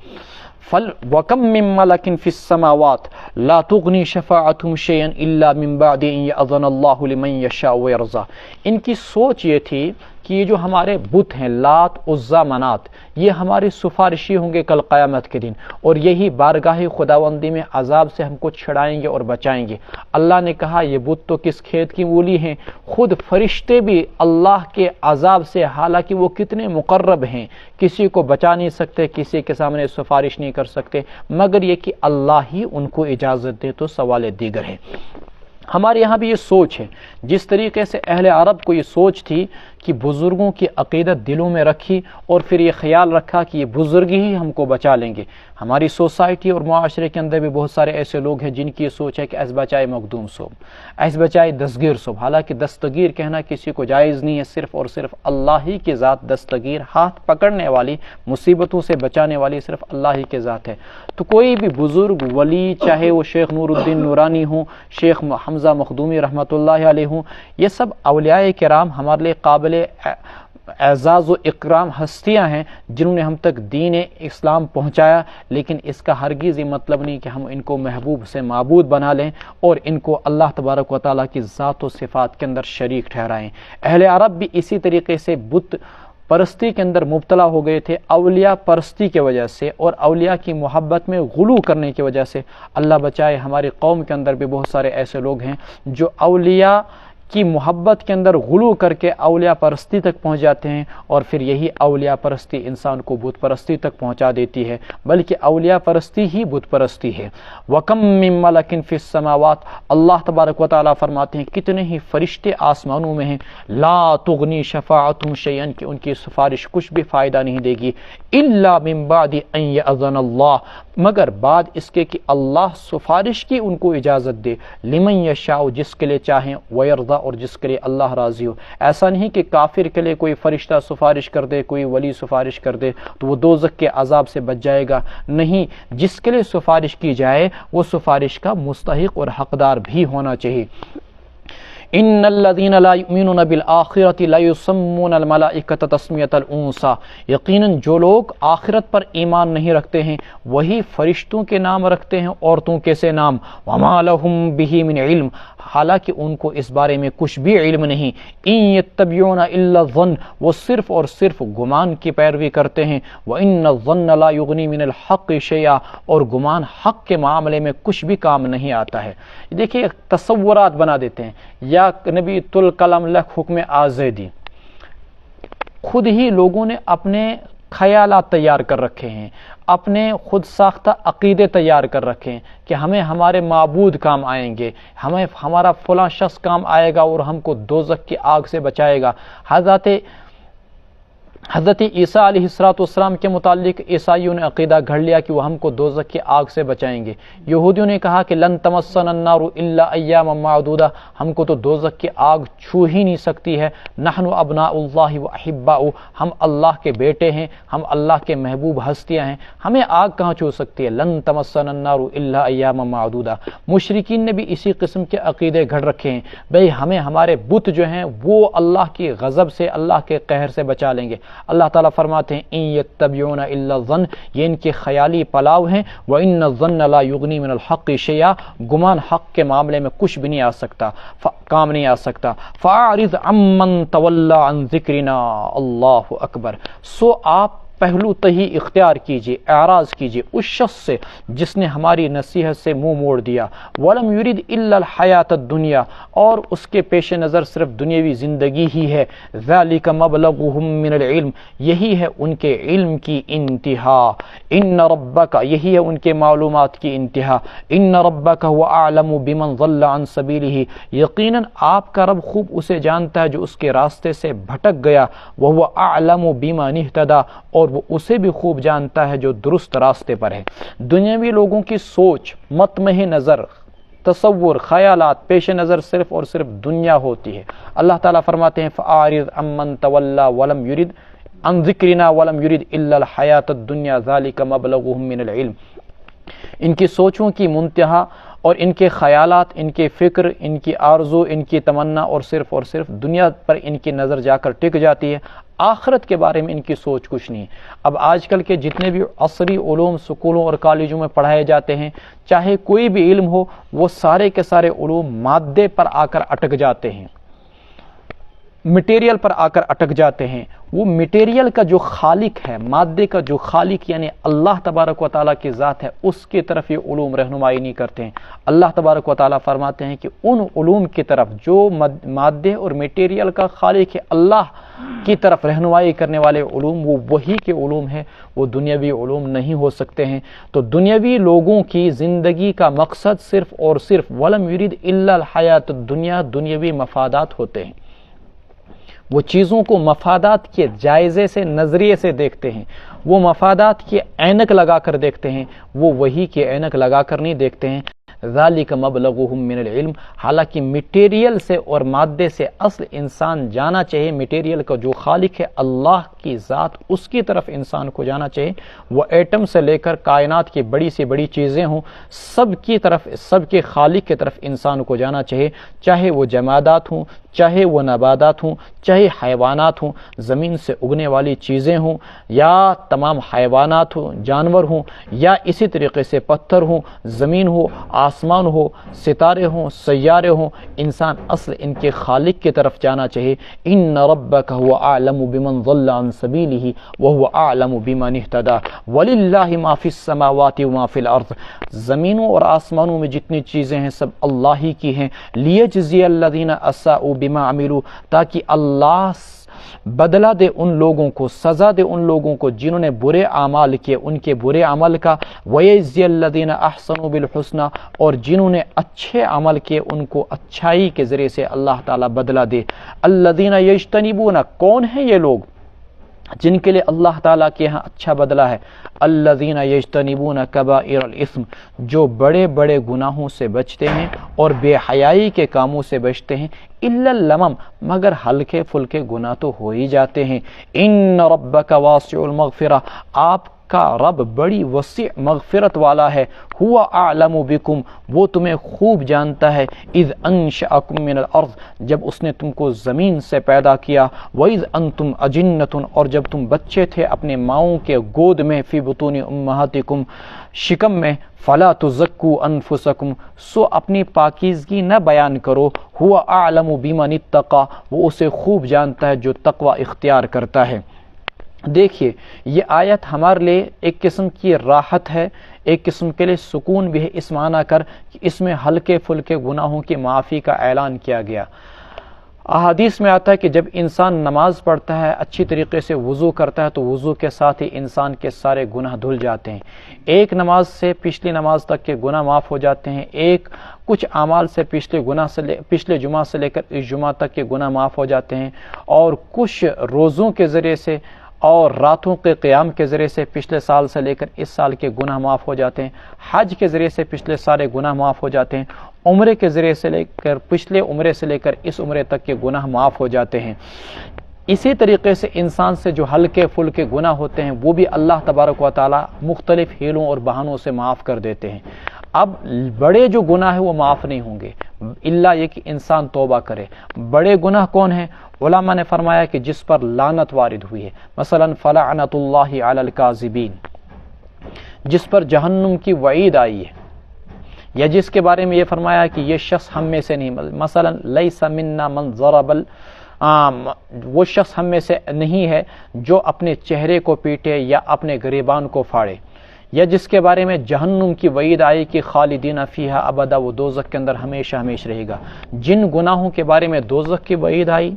وَكَم مِّن مَلَكٍ فِي السَّمَاوَاتِ لَا تُغْنِي شَفَاعَتُهُمْ شَيْئًا إِلَّا مِن بَعْدِ أَن يَأْذَنَ اللَّهُ لِمَن يَشَاءُ وَيَرْضَىٰ. ان کی سوچ یہ تھی کہ یہ جو ہمارے بت ہیں لات عزا منات یہ ہماری سفارشی ہوں گے کل قیامت کے دن، اور یہی بارگاہ خداوندی میں عذاب سے ہم کو چھڑائیں گے اور بچائیں گے۔ اللہ نے کہا یہ بت تو کس کھیت کی مولی ہیں، خود فرشتے بھی اللہ کے عذاب سے حالانکہ وہ کتنے مقرب ہیں کسی کو بچا نہیں سکتے، کسی کے سامنے سفارش نہیں کر سکتے، مگر یہ کہ اللہ ہی ان کو اجازت دے تو سوال دیگر ہے۔ ہمارے یہاں بھی یہ سوچ ہے، جس طریقے سے اہل عرب کو یہ سوچ تھی کہ بزرگوں کی عقیدت دلوں میں رکھی اور پھر یہ خیال رکھا کہ یہ بزرگ ہی ہم کو بچا لیں گے۔ ہماری سوسائٹی اور معاشرے کے اندر بھی بہت سارے ایسے لوگ ہیں جن کی یہ سوچ ہے کہ ایس بچائے مخدوم صوب، ایس بچائے دستگیر صوب، حالانکہ دستگیر کہنا کسی کو جائز نہیں ہے، صرف اور صرف اللہ ہی کی ذات دستگیر، ہاتھ پکڑنے والی، مصیبتوں سے بچانے والی صرف اللہ ہی کی ذات ہے۔ تو کوئی بھی بزرگ ولی، چاہے وہ شیخ نور الدین نورانی ہوں، شیخ حمزہ مخدومی رحمۃ اللہ علیہ ہوں، یہ سب اولیاء کرام ہمارے لیے قابل اعزاز و اکرام ہستیاں ہیں جنہوں نے ہم تک دین اسلام پہنچایا، لیکن اس کا ہرگز یہ مطلب نہیں کہ ہم ان کو محبوب سے معبود بنا لیں اور ان کو اللہ تبارک و تعالیٰ کی ذات و صفات کے اندر شریک ٹھہرائیں۔ اہل عرب بھی اسی طریقے سے بت پرستی کے اندر مبتلا ہو گئے تھے، اولیاء پرستی کی وجہ سے اور اولیاء کی محبت میں غلو کرنے کی وجہ سے۔ اللہ بچائے، ہماری قوم کے اندر بھی بہت سارے ایسے لوگ ہیں جو اولیاء کی محبت کے اندر غلو کر کے اولیاء پرستی تک پہنچ جاتے ہیں، اور پھر یہی اولیاء پرستی انسان کو بت پرستی تک پہنچا دیتی ہے، بلکہ اولیاء پرستی ہی بت پرستی ہے۔ وَكَم مِّن مَلَكٍ فِي السَّمَاوَاتِ، اللہ تبارک و تعالیٰ فرماتے ہیں کتنے ہی فرشتے آسمانوں میں ہیں، لا تغنی شفاعتهم شیئا، کہ ان کی سفارش کچھ بھی فائدہ نہیں دے گی، الا من بعد ان یأذن اللہ، مگر بعد اس کے کہ اللہ سفارش کی ان کو اجازت دے، لمن یشاء، جس کے لیے چاہیں، ویرضا، اور جس کے لیے اللہ راضی ہو۔ ایسا نہیں کہ کافر کے لیے کوئی فرشتہ سفارش کر دے، کوئی ولی سفارش کر دے تو وہ دوزخ کے عذاب سے بچ جائے گا، نہیں، جس کے لیے سفارش کی جائے وہ سفارش کا مستحق اور حقدار بھی ہونا چاہیے۔ ان الذين لا يؤمنون بالآخرة لا يسمون الملائکۃ تسمیۃ الانثى، یقیناً جو لوگ آخرت پر ایمان نہیں رکھتے ہیں وہی فرشتوں کے نام رکھتے ہیں عورتوں کے سے نام، وما لهم به من علم، حالانکہ ان کو اس بارے میں کچھ بھی علم نہیں، ان یتبعون الا الظن، وہ صرف اور صرف گمان کی پیروی کرتے ہیں، وان الظن لا یغنی من الحق شیئا، اور گمان حق کے معاملے میں کچھ بھی کام نہیں آتا ہے۔ دیکھیے تصورات بنا دیتے ہیں، یا نبی الکلام لک حکم آزادی، خود ہی لوگوں نے اپنے خیالات تیار کر رکھے ہیں، اپنے خود ساختہ عقیدے تیار کر رکھے ہیں کہ ہمیں ہمارے معبود کام آئیں گے، ہمیں ہمارا فلاں شخص کام آئے گا اور ہم کو دوزخ کی آگ سے بچائے گا۔ حضرت عیسیٰ علیہ السلام کے متعلق عیسائیوں نے عقیدہ گھڑ لیا کہ وہ ہم کو دوزخ کی آگ سے بچائیں گے۔ یہودیوں نے کہا کہ لن تمسنا النار الا ایاما معدودہ، ہم کو تو دوزخ کی آگ چھو ہی نہیں سکتی ہے، نحن ابناء اللہ واحباؤہ، ہم اللہ کے بیٹے ہیں، ہم اللہ کے محبوب ہستیاں ہیں، ہمیں آگ کہاں چھو سکتی ہے، لن تمسنا النار الا ایاما معدودہ۔ مشرکین نے بھی اسی قسم کے عقیدے گھڑ رکھے ہیں، بھئی ہمیں ہمارے بت جو ہیں وہ اللہ کی غضب سے، اللہ کے قہر سے بچا لیں گے۔ اللہ تعالیٰ فرماتے ہیں ان یتبعون الا الظن، یہ ان کے خیالی پلاؤ ہیں، وان الظن لا یغنی من الحق شیئا، گمان حق کے معاملے میں کچھ بھی نہیں آ سکتا، کام نہیں آ سکتا۔ فاعرض عمن تولی عن ذکرنا، اللہ اکبر، سو آپ پہلو تہی اختیار کیجیے، اعراض کیجیے اس شخص سے جس نے ہماری نصیحت سے منہ موڑ دیا، ولم یرید الا الحیات الدنیا، اور اس کے پیش نظر صرف دنیاوی زندگی ہی ہے، ذالک مبلغهم من العلم، یہی ہے ان کے علم کی انتہا، ان ربک، یہی ہے ان کے معلومات کی انتہا، ان ربک هو اعلم بمن ضل عن سبیلہ، یقیناً آپ کا رب خوب اسے جانتا ہے جو اس کے راستے سے بھٹک گیا، وهو اعلم بمن اهتدى، اور وہ اسے بھی خوب جانتا ہے جو درست راستے پر ہے۔ دنیاوی لوگوں کی سوچ، مطمح نظر، تصور، خیالات، پیش نظر صرف اور صرف دنیا ہوتی ہے۔ اللہ تعالیٰ فرماتے ہیں فَأَعْرِضْ عَمَّن تَوَلَّى وَلَمْ يُرِدْ عَنْ ذِكْرِنَا وَلَمْ يُرِدْ إِلَّا الْحَيَاةَ الدُّنْيَا ذَلِكَ مَبْلَغُهُم مِّنَ الْعِلْمِ، ان کی سوچوں کی منتہا اور ان کے خیالات، ان کے فکر، ان کی آرزو، ان کی تمنا اور صرف دنیا پر ان کی نظر جا کر ٹک جاتی ہے، آخرت کے بارے میں ان کی سوچ کچھ نہیں۔ اب آج کل کے جتنے بھی عصری علوم سکولوں اور کالجوں میں پڑھائے جاتے ہیں، چاہے کوئی بھی علم ہو، وہ سارے کے سارے علوم مادے پر آ کر اٹک جاتے ہیں۔ مٹیریل پر آ کر اٹک جاتے ہیں۔ وہ مٹیریل کا جو خالق ہے، مادے کا جو خالق یعنی اللہ تبارک و تعالیٰ کی ذات ہے، اس کی طرف یہ علوم رہنمائی نہیں کرتے ہیں۔ اللہ تبارک و تعالیٰ فرماتے ہیں کہ ان علوم کی طرف جو مادے اور مٹیریل کا خالق ہے، اللہ کی طرف رہنمائی کرنے والے علوم وہ وہی کے علوم ہیں، وہ دنیاوی علوم نہیں ہو سکتے ہیں۔ تو دنیاوی لوگوں کی زندگی کا مقصد صرف اور صرف وَلَمْ يُرِدْ إِلَّا الْحَيَاةُ الدُّنْيَا، دنیاوی مفادات ہوتے ہیں۔ وہ چیزوں کو مفادات کے جائزے سے، نظریے سے دیکھتے ہیں، وہ مفادات کی اینک لگا کر دیکھتے ہیں، وہ وہی کی اینک لگا کر نہیں دیکھتے ہیں۔ ذالک مبلغہم من العلم، حالانکہ مٹیریل سے اور مادے سے اصل انسان جانا چاہیے، مٹیریل کا جو خالق ہے اللہ کی ذات، اس کی طرف انسان کو جانا چاہیے۔ وہ ایٹم سے لے کر کائنات کی بڑی سے بڑی چیزیں ہوں، سب کی طرف، سب کے خالق کی طرف انسان کو جانا چاہیے، چاہے وہ جمادات ہوں، چاہے وہ نباتات ہوں، چاہے حیوانات ہوں، زمین سے اگنے والی چیزیں ہوں، یا تمام حیوانات ہوں، جانور ہوں، یا اسی طریقے سے پتھر ہوں، زمین ہو، آسمان ہو، ستارے ہوں، سیارے ہوں، انسان اصل ان کے خالق کی طرف جانا چاہیے۔ ان ربک هو اعلم بمن ضل عن سبیلہ وهو اعلم بمن اہتدی وللہ ما فی السماوات وما فی الارض، زمینوں اور آسمانوں میں جتنی چیزیں ہیں سب اللہ ہی کی ہیں۔ لیجزی الذین اساءوا بما عملوا، تاکہ اللہ بدلہ دے ان لوگوں کو، سزا دے ان لوگوں کو جنہوں نے برے اعمال کیے، ان کے برے عمل کا، وَيَجْزِيَ الَّذِينَ أَحْسَنُوا بِالْحُسْنَى، اور جنہوں نے اچھے عمل کیے ان کو اچھائی کے ذریعے سے اللہ تعالیٰ بدلہ دے۔ الَّذِينَ يَجْتَنِبُونَ، کون ہیں یہ لوگ جن کے لیے اللہ تعالیٰ کے ہاں اچھا بدلہ ہے؟ الذین یجتنبون کبائر الاثم، جو بڑے بڑے گناہوں سے بچتے ہیں اور بے حیائی کے کاموں سے بچتے ہیں، الا اللمم، مگر ہلکے پھلکے گناہ تو ہو ہی جاتے ہیں۔ ان ربک واسع المغفرہ، آپ کا رب بڑی وسیع مغفرت والا ہے۔ ہوا اعلم بکم، وہ تمہیں خوب جانتا ہے۔ اذ انشأکم من الارض، جب اس نے تم کو زمین سے پیدا کیا۔ واذ انتم اجنۃ، اور جب تم بچے تھے اپنے ماؤں کے گود میں، فی بطون امہاتکم، شکم میں۔ فلا تزکوا انفسکم، سو اپنی پاکیزگی نہ بیان کرو۔ ہوا اعلم بمن اتقی، وہ اسے خوب جانتا ہے جو تقوی اختیار کرتا ہے۔ دیکھیے یہ آیت ہمارے لیے ایک قسم کی راحت ہے، ایک قسم کے لیے سکون بھی ہے، اس معنی کر کہ اس میں ہلکے پھلکے گناہوں کی معافی کا اعلان کیا گیا۔ احادیث میں آتا ہے کہ جب انسان نماز پڑھتا ہے، اچھی طریقے سے وضو کرتا ہے، تو وضو کے ساتھ ہی انسان کے سارے گناہ دھل جاتے ہیں۔ ایک نماز سے پچھلی نماز تک کے گناہ معاف ہو جاتے ہیں، ایک کچھ اعمال سے پچھلے جمعہ سے لے کر اس جمعہ تک کے گناہ معاف ہو جاتے ہیں، اور کچھ روزوں کے ذریعے سے اور راتوں کے قیام کے ذریعے سے پچھلے سال سے لے کر اس سال کے گناہ معاف ہو جاتے ہیں، حج کے ذریعے سے پچھلے سارے گناہ معاف ہو جاتے ہیں، عمرے کے ذریعے سے لے کر پچھلے عمرے سے لے کر اس عمرے تک کے گناہ معاف ہو جاتے ہیں۔ اسی طریقے سے انسان سے جو ہلکے پھلکے گناہ ہوتے ہیں وہ بھی اللہ تبارک و تعالی مختلف ہیلوں اور بہانوں سے معاف کر دیتے ہیں۔ اب بڑے جو گناہ ہیں وہ معاف نہیں ہوں گے الا یہ کہ انسان توبہ کرے۔ بڑے گناہ کون ہیں؟ علماء نے فرمایا کہ جس پر لعنت وارد ہوئی ہے، مثلا فلعنت اللہ علی الکاذبین، جس پر جہنم کی وعید آئی ہے، یا جس کے بارے میں یہ فرمایا کہ یہ شخص ہم میں سے نہیں، مثلا لیس منا من ضرب وہ شخص ہم میں سے نہیں ہے جو اپنے چہرے کو پیٹے یا اپنے گریبان کو پھاڑے، یا جس کے بارے میں جہنم کی وعید آئی کہ خالدین فیہا ابدا، وہ دوزخ کے اندر ہمیشہ ہمیشہ رہے گا۔ جن گناہوں کے بارے میں دوزخ کی وعید آئی،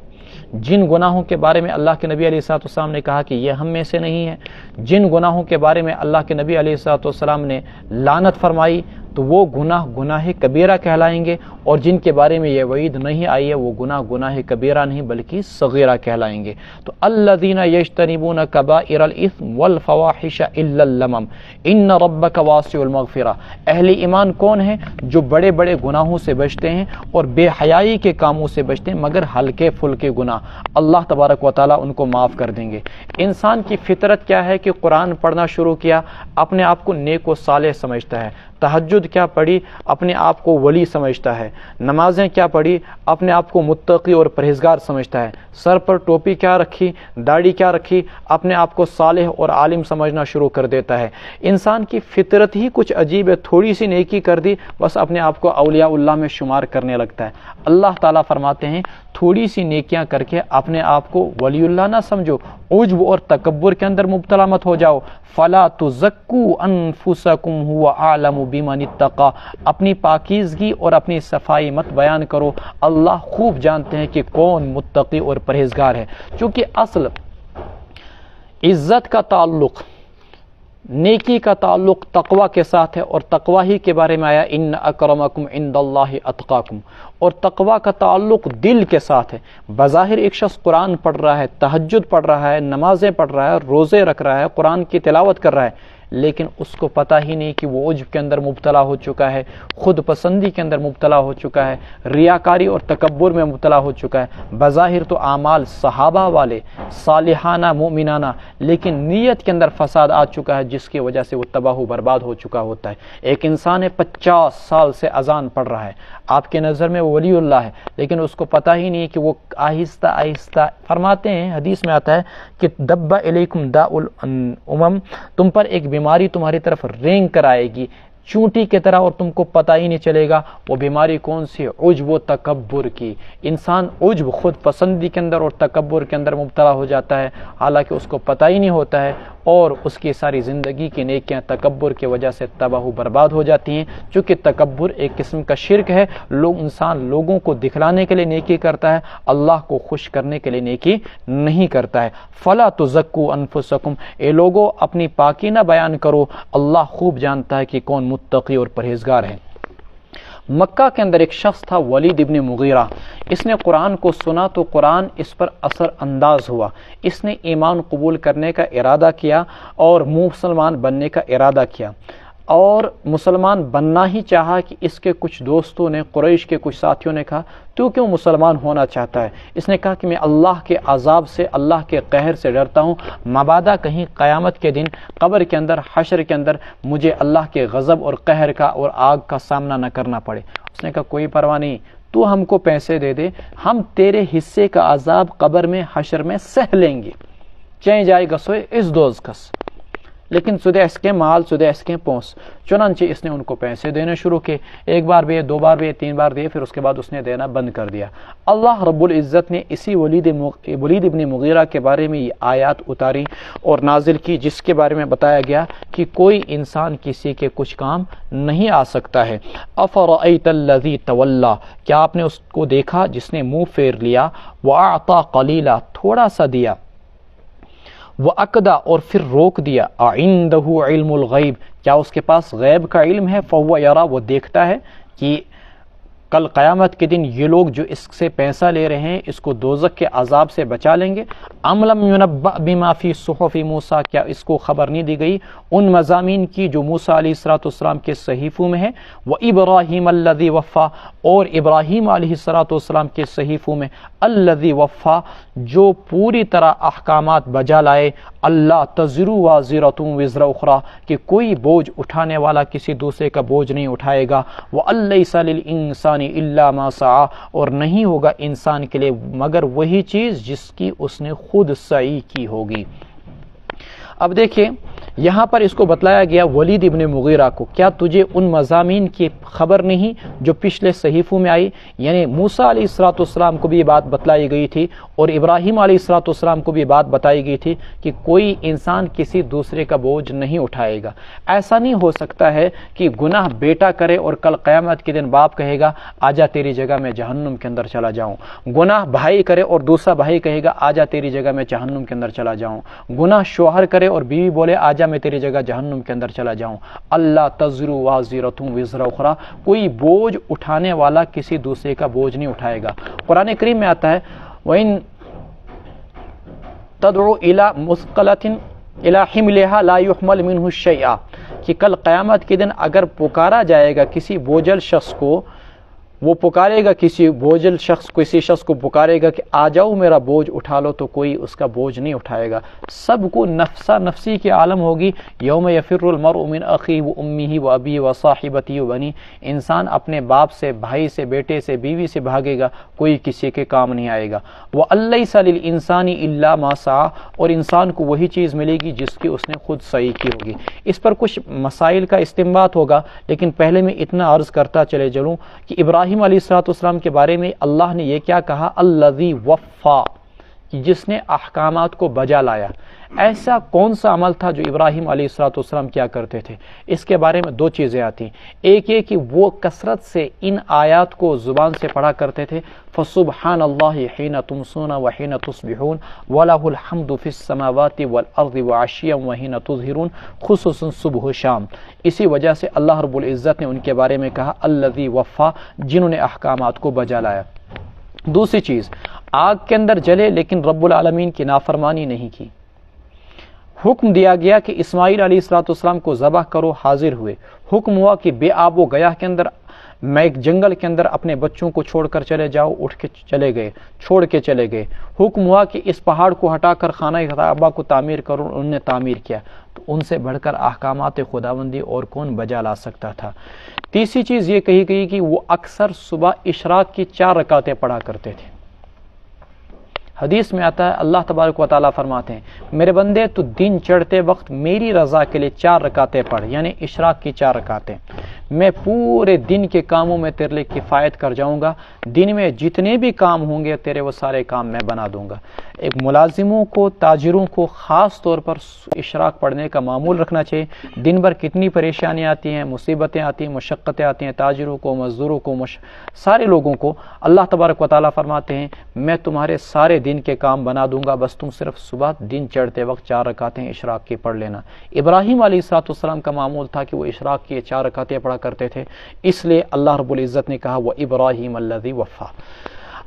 جن گناہوں کے بارے میں اللہ کے نبی علیہ الصلوۃ والسلام نے کہا کہ یہ ہم میں سے نہیں ہے، جن گناہوں کے بارے میں اللہ کے نبی علیہ الصلوۃ والسلام نے لعنت فرمائی، تو وہ گناہ کبیرہ کہلائیں گے، اور جن کے بارے میں یہ وعید نہیں آئی ہے وہ گناہ کبیرہ نہیں بلکہ صغیرہ کہلائیں گے۔ تو الذین یجتنبون کبائر الاثم والفواحش الا اللمم ان ربک واسع المغفرہ، اہل ایمان کون ہیں؟ جو بڑے بڑے گناہوں سے بچتے ہیں اور بے حیائی کے کاموں سے بچتے ہیں، مگر ہلکے پھلکے گناہ اللہ تبارک و تعالیٰ ان کو معاف کر دیں گے۔ انسان کی فطرت کیا ہے کہ قرآن پڑھنا شروع کیا، اپنے آپ کو نیک و صالح سمجھتا ہے، تہجد کیا پڑھی، اپنے آپ کو ولی سمجھتا ہے، نمازیں کیا پڑھی، اپنے آپ کو متقی اور پرہیزگار سمجھتا ہے، سر پر ٹوپی کیا رکھی، داڑھی کیا رکھی، اپنے آپ کو صالح اور عالم سمجھنا شروع کر دیتا ہے۔ انسان کی فطرت ہی کچھ عجیب ہے، تھوڑی سی نیکی کر دی بس اپنے آپ کو اولیاء اللہ میں شمار کرنے لگتا ہے۔ اللہ تعالیٰ فرماتے ہیں تھوڑی سی نیکیاں کر کے اپنے آپ کو ولی اللہ نہ سمجھو، عجب اور تکبر کے اندر مبتلا مت ہو جاؤ۔ فلا تزکوا انفسکم هو اعلم بمن اتقى، اپنی پاکیزگی اور اپنی صفائی مت بیان کرو، اللہ خوب جانتے ہیں کہ کون متقی اور پرہیزگار ہے۔ چونکہ اصل عزت کا تعلق، نیکی کا تعلق تقوی کے ساتھ ہے، اور تقوی ہی کے بارے میں آیا ان اکرمکم عند اللہ اتقاکم، اور تقوی کا تعلق دل کے ساتھ ہے۔ بظاہر ایک شخص قرآن پڑھ رہا ہے، تہجد پڑھ رہا ہے، نمازیں پڑھ رہا ہے، روزے رکھ رہا ہے، قرآن کی تلاوت کر رہا ہے، لیکن اس کو پتہ ہی نہیں کہ وہ عجب کے اندر مبتلا ہو چکا ہے، خود پسندی کے اندر مبتلا ہو چکا ہے، ریاکاری اور تکبر میں مبتلا ہو چکا ہے۔ بظاہر تو اعمال صحابہ والے صالحانہ مومنانہ، لیکن نیت کے اندر فساد آ چکا ہے، جس کی وجہ سے وہ تباہ و برباد ہو چکا ہوتا ہے۔ ایک انسان ہے 50 سال سے اذان پڑھ رہا ہے، آپ کے نظر میں وہ ولی اللہ ہے، لیکن اس کو پتہ ہی نہیں کہ وہ آہستہ آہستہ، فرماتے ہیں حدیث میں آتا ہے کہ دب الیکم داء الامم، تم پر ایک بیماری تمہاری طرف رینگ کر آئے گی چونٹی کی طرح، اور تم کو پتہ ہی نہیں چلے گا وہ بیماری کون سی، عجب و تکبر کی۔ انسان عجب، خود پسندی کے اندر اور تکبر کے اندر مبتلا ہو جاتا ہے، حالانکہ اس کو پتہ ہی نہیں ہوتا ہے، اور اس کی ساری زندگی کی نیکیاں تکبر کی وجہ سے تباہ و برباد ہو جاتی ہیں۔ چونکہ تکبر ایک قسم کا شرک ہے، انسان لوگوں کو دکھلانے کے لیے نیکی کرتا ہے، اللہ کو خوش کرنے کے لیے نیکی نہیں کرتا ہے۔ فلا تزکوا انفسکم، اے لوگو اپنی پاکی نہ بیان کرو، اللہ خوب جانتا ہے کہ کون متقی اور پرہیزگار ہے۔ مکہ کے اندر ایک شخص تھا ولید ابن مغیرہ، اس نے قرآن کو سنا تو قرآن اس پر اثر انداز ہوا، اس نے ایمان قبول کرنے کا ارادہ کیا اور مسلمان بننے کا ارادہ کیا، اور مسلمان بننا ہی چاہا کہ اس کے کچھ دوستوں نے، قریش کے کچھ ساتھیوں نے کہا تو کیوں مسلمان ہونا چاہتا ہے؟ اس نے کہا کہ میں اللہ کے عذاب سے، اللہ کے قہر سے ڈرتا ہوں، مبادا کہیں قیامت کے دن قبر کے اندر، حشر کے اندر مجھے اللہ کے غضب اور قہر کا اور آگ کا سامنا نہ کرنا پڑے۔ اس نے کہا کوئی پرواہ نہیں، تو ہم کو پیسے دے دے، ہم تیرے حصے کا عذاب قبر میں، حشر میں سہ لیں گے، چیں جائے گا سوئے اس دوز کس، لیکن سدے اس کے مال، سدے اس کے پونس۔ چنانچہ اس نے ان کو پیسے دینے شروع کیے، ایک بار بھی، دو بار بھی، 3 بار دیے، پھر اس کے بعد اس نے دینا بند کر دیا۔ اللہ رب العزت نے اسی ولید ابن مغیرہ کے بارے میں یہ آیات اتاری اور نازل کی، جس کے بارے میں بتایا گیا کہ کوئی انسان کسی کے کچھ کام نہیں آ سکتا ہے۔ افرأیت الذی تولی، کیا آپ نے اس کو دیکھا جس نے منہ پھیر لیا، واعطی قلیلا، تھوڑا سا دیا، وَأَقْدَى، اور پھر روک دیا، أَعِندَهُ عِلْمُ الْغَيْبِ، کیا اس کے پاس غیب کا علم ہے، فَهُوَ يَرَى، وہ دیکھتا ہے کہ کل قیامت کے دن یہ لوگ جو اس سے پیسہ لے رہے ہیں اس کو دوزخ کے عذاب سے بچا لیں گے۔ أَمْ لَمْ يُنَبَّأْ بِمَا فِي صُحُفِ موسیٰ، کیا اس کو خبر نہیں دی گئی ان مضامین کی جو موسیٰ علیہ السلام کے صحیفوں میں ہے، وَإِبْرَاهِيمَ الَّذِي وَفَّى، اور ابراہیم علیہ السلام کے صحیفوں میں، الَّذِي وَفَّى، جو پوری طرح احکامات بجا لائے، اللہ تزر وازرۃ وزر اخری، کہ کوئی بوجھ اٹھانے والا کسی دوسرے کا بوجھ نہیں اٹھائے گا، وَأَلَّيْسَ لِلْإِنسَانِ إِلَّا مَا سَعَى، اور نہیں ہوگا انسان کے لیے مگر وہی چیز جس کی اس نے خود سعی کی ہوگی۔ اب دیکھیں یہاں پر اس کو بتلایا گیا ولید ابن مغیرہ کو، کیا تجھے ان مضامین کی خبر نہیں جو پچھلے صحیفوں میں آئی؟ یعنی موسیٰ علیہ السلام کو بھی یہ بات بتلائی گئی تھی اور ابراہیم علیہ السلام کو بھی یہ بات بتائی گئی تھی کہ کوئی انسان کسی دوسرے کا بوجھ نہیں اٹھائے گا۔ ایسا نہیں ہو سکتا ہے کہ گناہ بیٹا کرے اور کل قیامت کے دن باپ کہے گا آجا تیری جگہ میں جہنم کے اندر چلا جاؤں، گناہ بھائی کرے اور دوسرا بھائی کہے گا آجا تیری جگہ میں جہنم کے اندر چلا جاؤں، گناہ شوہر کرے اور بیوی بولے آجا میں تیری جگہ جہنم کے اندر چلا جاؤں۔ اللہ تزر وازرۃ وزر اخری، کوئی بوجھ اٹھانے والا کسی دوسرے کا بوجھ نہیں اٹھائے گا۔ قرآن کریم میں آتا ہے وَإِن تدعو إِلَى مُثْقَلَةٍ إِلَى حِمْلِهَا لَا يُحْمَلْ مِنْهُ شَيْئًا، کہ کل قیامت کے دن اگر پکارا جائے گا کسی بوجھل شخص کو وہ پکارے گا کسی بوجھل کسی شخص کو پکارے گا کہ آ جاؤ میرا بوجھ اٹھا لو، تو کوئی اس کا بوجھ نہیں اٹھائے گا، سب کو نفسا نفسی کی عالم ہوگی۔ یوم یفر المرء من اخیہ و امہ و ابیہ و صاحبتہ و بنیہ، انسان اپنے باپ سے، بھائی سے، بیٹے سے، بیوی سے بھاگے گا، کوئی کسی کے کام نہیں آئے گا۔ وَأَن لَّيْسَ لِلْإِنسَانِ إِلَّا مَا سَعَىٰ، اور انسان کو وہی چیز ملے گی جس کی اس نے خود سعی کی ہوگی۔ اس پر کچھ مسائل کا استنباط ہوگا، لیکن پہلے میں اتنا عرض کرتا چلے چلوں کہ ابراہیم علیہ السلام کے بارے میں اللہ نے یہ کیا کہا، الذی وفا، کہ جس نے احکامات کو بجا لایا۔ ایسا کون سا عمل تھا جو ابراہیم علیہ السلام کیا کرتے تھے؟ اس کے بارے میں دو چیزیں آتی ہیں، ایک یہ کہ وہ کثرت سے ان آیات کو زبان سے پڑھا کرتے تھے، فسبحان اللہ حین تمسون وحین تصبحون وَلَهُ الْحَمْدُ فِي السَّمَاوَاتِ وَالْأَرْضِ وَعَشِيًّا وَحِينَ تُظْهِرُونَ، خصوصاً صبح و شام۔ اسی وجہ سے اللہ رب العزت نے ان کے بارے میں کہا الذی وفا، جنہوں نے احکامات کو بجا لایا۔ دوسری چیز، آگ کے اندر جلے لیکن رب العالمین کی نافرمانی نہیں کی۔ حکم دیا گیا کہ اسماعیل علیہ السلام کو ذبح کرو، حاضر ہوئے۔ حکم ہوا کہ بے آب و گیاہ کے اندر، میں ایک جنگل کے اندر اپنے بچوں کو چھوڑ کر چلے جاؤ، اٹھ کے چلے گئے، چھوڑ کے چلے گئے۔ حکم ہوا کہ اس پہاڑ کو ہٹا کر خانہ کعبہ کو تعمیر کرو، انہوں نے تعمیر کیا۔ تو ان سے بڑھ کر احکامات خداوندی اور کون بجا لا سکتا تھا؟ تیسری چیز یہ کہی گئی کہ وہ اکثر صبح اشراق کی 4 رکعتیں پڑھا کرتے تھے۔ حدیث میں آتا ہے اللہ تبارک و تعالیٰ فرماتے ہیں میرے بندے تو دن چڑھتے وقت میری رضا کے لیے 4 رکعتیں پڑھ، یعنی اشراق کی 4 رکعتیں، میں پورے دن کے کاموں میں تیرے لیے کفایت کر جاؤں گا، دن میں جتنے بھی کام ہوں گے تیرے وہ سارے کام میں بنا دوں گا۔ ایک ملازموں کو، تاجروں کو خاص طور پر اشراق پڑھنے کا معمول رکھنا چاہیے۔ دن بھر کتنی پریشانیاں آتی ہیں، مصیبتیں آتی ہیں، مشقتیں آتی ہیں، تاجروں کو، مزدوروں کو، سارے لوگوں کو اللہ تبارک و تعالیٰ فرماتے ہیں میں تمہارے سارے دن کے کام بنا دوں گا، بس تم صرف صبح دن چڑھتے وقت 4 رکعتیں اشراق کی پڑھ لینا۔ ابراہیم علیہ السلام کا معمول تھا کہ وہ اشراق کی 4 رکعتیں پڑھا کرتے تھے، اس لیے اللہ رب العزت نے کہا وہ ابراہیم الذی وفا۔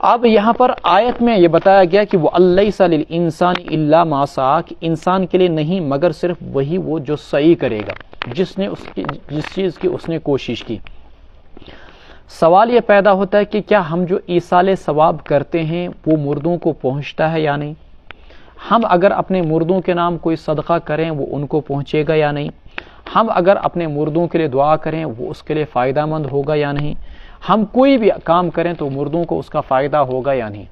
اب یہاں پر آیت میں یہ بتایا گیا کہ وہ لیس للانسان الا ما سعی، کہ انسان کے لیے نہیں مگر صرف وہی وہ جو سعی کرے گا، جس چیز کی اس نے کوشش کی۔ سوال یہ پیدا ہوتا ہے کہ کیا ہم جو ایصال ثواب کرتے ہیں وہ مردوں کو پہنچتا ہے یا نہیں؟ ہم اگر اپنے مردوں کے نام کوئی صدقہ کریں وہ ان کو پہنچے گا یا نہیں؟ ہم اگر اپنے مردوں کے لیے دعا کریں وہ اس کے لیے فائدہ مند ہوگا یا نہیں؟ ہم کوئی بھی کام کریں تو مردوں کو اس کا فائدہ ہوگا یا نہیں؟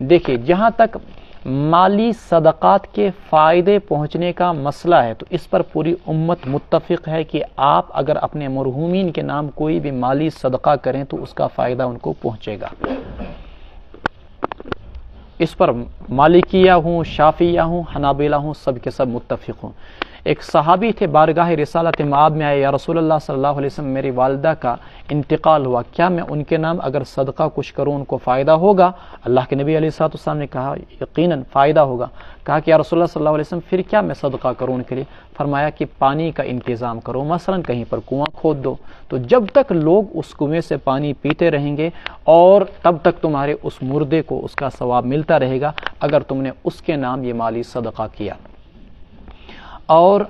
دیکھیے جہاں تک مالی صدقات کے فائدے پہنچنے کا مسئلہ ہے تو اس پر پوری امت متفق ہے کہ آپ اگر اپنے مرحومین کے نام کوئی بھی مالی صدقہ کریں تو اس کا فائدہ ان کو پہنچے گا۔ اس پر مالکیہ ہوں، شافعیہ ہوں، حنابلہ ہوں، سب کے سب متفق ہوں۔ ایک صحابی تھے بارگاہ رسالت مآب میں آئے، یا رسول اللہ صلی اللہ علیہ وسلم میری والدہ کا انتقال ہوا، کیا میں ان کے نام اگر صدقہ کچھ کروں ان کو فائدہ ہوگا؟ اللہ کے نبی علیہ السلام نے کہا یقیناً فائدہ ہوگا۔ کہا کہ یا رسول اللہ صلی اللہ علیہ وسلم پھر کیا میں صدقہ کروں ان کے لیے؟ فرمایا کہ پانی کا انتظام کرو، مثلا کہیں پر کنواں کھود دو، تو جب تک لوگ اس کنویں سے پانی پیتے رہیں گے اور تب تک تمہارے اس مردے کو اس کا ثواب ملتا رہے گا اگر تم نے اس کے نام یہ مالی صدقہ کیا۔ اور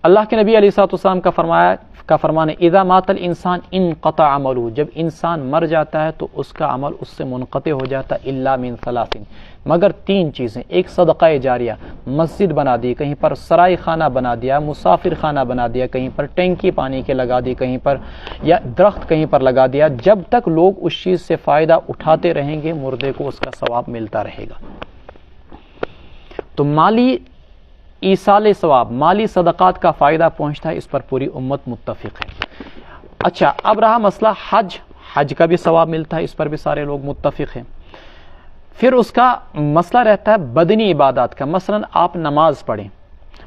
اللہ کے نبی علیہ السلام کا فرمان ہے اذا مات الانسان انقطع عملہ، جب انسان مر جاتا ہے تو اس کا عمل اس سے منقطع ہو جاتا ہے، الا من 3، مگر 3 چیزیں، ایک صدقہ جاریہ، مسجد بنا دی، کہیں پر سرائی خانہ بنا دیا، مسافر خانہ بنا دیا، کہیں پر ٹینکی پانی کے لگا دی، کہیں پر یا درخت کہیں پر لگا دیا، جب تک لوگ اس چیز سے فائدہ اٹھاتے رہیں گے مردے کو اس کا ثواب ملتا رہے گا۔ تو مالی ایصال ثواب، مالی صدقات کا فائدہ پہنچتا ہے، اس پر پوری امت متفق ہے۔ اچھا اب رہا مسئلہ حج کا بھی ثواب ملتا ہے، اس پر بھی سارے لوگ متفق ہیں۔ پھر اس کا مسئلہ رہتا ہے بدنی عبادات کا، مثلا آپ نماز پڑھیں،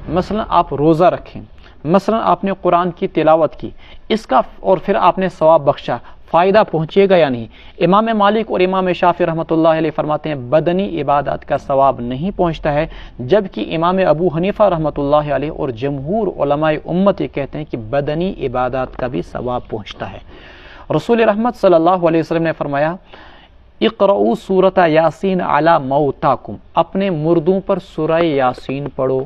مثلا آپ روزہ رکھیں، مثلا آپ نے قرآن کی تلاوت کی، اس کا اور پھر آپ نے ثواب بخشا، فائدہ پہنچے گا یا نہیں؟ امام مالک اور امام شافعی رحمۃ اللہ علیہ فرماتے ہیں بدنی عبادات کا ثواب نہیں پہنچتا ہے، جبکہ امام ابو حنیفہ رحمۃ اللہ علیہ اور جمہور علماء امت یہ کہتے ہیں کہ بدنی عبادات کا بھی ثواب پہنچتا ہے۔ رسول رحمت صلی اللہ علیہ وسلم نے فرمایا اقرؤوا سورۃ یاسین علی موتاکم، اپنے مردوں پر سورہ یاسین پڑھو۔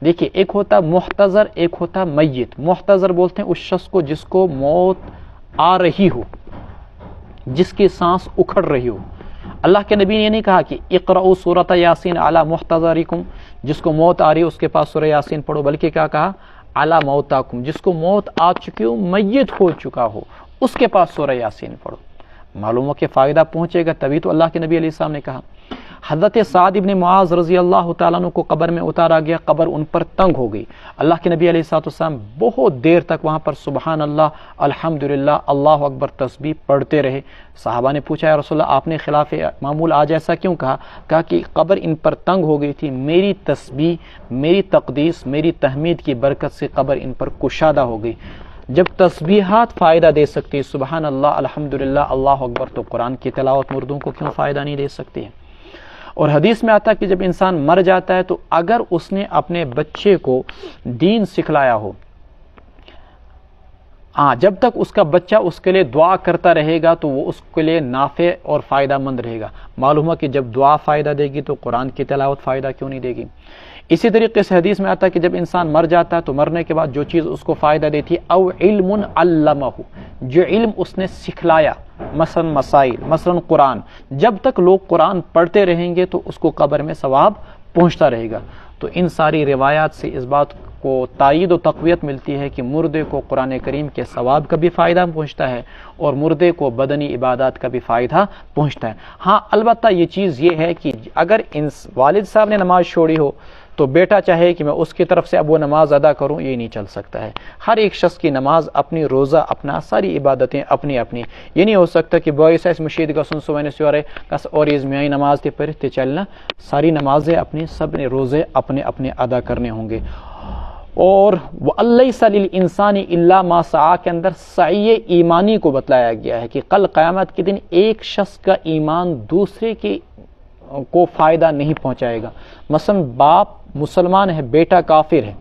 دیکھیے ایک ہوتا محتضر، ایک ہوتا میت۔ محتضر بولتے ہیں اس شخص کو جس کو موت آ رہی ہو، جس کی سانس اکھڑ رہی ہو۔ اللہ کے نبی نے یہ نہیں کہا کہ اقرؤ سورۃ یاسین علی محتضرکم، جس کو موت آ رہی ہے اس کے پاس سورہ یاسین پڑھو، بلکہ کیا کہا علی موتاکم، جس کو موت آ چکی ہو، میت ہو چکا ہو، اس کے پاس سورہ یاسین پڑھو۔ معلوم ہو کہ فائدہ پہنچے گا، تبھی تو اللہ کے نبی علیہ السلام نے کہا۔ حضرت سعد ابن معاذ رضی اللہ تعالیٰ عنہ کو قبر میں اتارا گیا، قبر ان پر تنگ ہو گئی۔ اللہ کے نبی علیہ السلام بہت دیر تک وہاں پر سبحان اللہ، الحمدللہ، اللہ اکبر تسبیح پڑھتے رہے۔ صحابہ نے پوچھا یا رسول اللہ، آپ نے خلاف معمول آج ایسا کیوں کہا؟ کہا کہ قبر ان پر تنگ ہو گئی تھی، میری تسبیح، میری تقدیس، میری تحمید کی برکت سے قبر ان پر کشادہ ہو گئی۔ جب تسبیحات فائدہ دے سکتی، سبحان اللہ، الحمدللہ، اللہ اکبر، تو قرآن کی تلاوت مردوں کو کیوں فائدہ نہیں دے سکتی ہے؟ اور حدیث میں آتا ہے کہ جب انسان مر جاتا ہے تو اگر اس نے اپنے بچے کو دین سکھلایا ہو، جب تک اس کا بچہ اس کے لیے دعا کرتا رہے گا تو وہ اس کے لیے نافع اور فائدہ مند رہے گا۔ معلوم ہے کہ جب دعا فائدہ دے گی تو قرآن کی تلاوت فائدہ کیوں نہیں دے گی؟ اسی طریقے سے حدیث میں آتا ہے کہ جب انسان مر جاتا ہے تو مرنے کے بعد جو چیز اس کو فائدہ دیتی ہے، او علم علمہ، جو علم اس نے سکھلایا، مثلا مسائل، مثلا قرآن، جب تک لوگ قرآن پڑھتے رہیں گے تو اس کو قبر میں ثواب پہنچتا رہے گا۔ تو ان ساری روایات سے اس بات کو تائید و تقویت ملتی ہے کہ مردے کو قرآن کریم کے ثواب کا بھی فائدہ پہنچتا ہے اور مردے کو بدنی عبادات کا بھی فائدہ پہنچتا ہے۔ ہاں البتہ یہ چیز یہ ہے کہ اگر والد صاحب نے نماز چھوڑی ہو تو بیٹا چاہے کہ میں اس کی طرف سے اب وہ نماز ادا کروں، یہ نہیں چل سکتا ہے۔ ہر ایک شخص کی نماز اپنی، روزہ اپنا، ساری عبادتیں اپنی اپنی۔ یہ نہیں ہو سکتا کہ باعث اس مشید کا سن سونے سوارے کس اور اس میں نماز تے پڑھتے چلنا، ساری نمازیں اپنی، سب نے روزے اپنے اپنے ادا کرنے ہوں گے۔ اور وَأَلَّيْسَ لِلْإِنسَانِ إِلَّا مَا سَعَى کے اندر سعی ایمانی کو بتلایا گیا ہے کہ کل قیامت کے دن ایک شخص کا ایمان دوسرے کے کو فائدہ نہیں پہنچائے گا۔ مثلا باپ مسلمان ہے، بیٹا کافر ہے،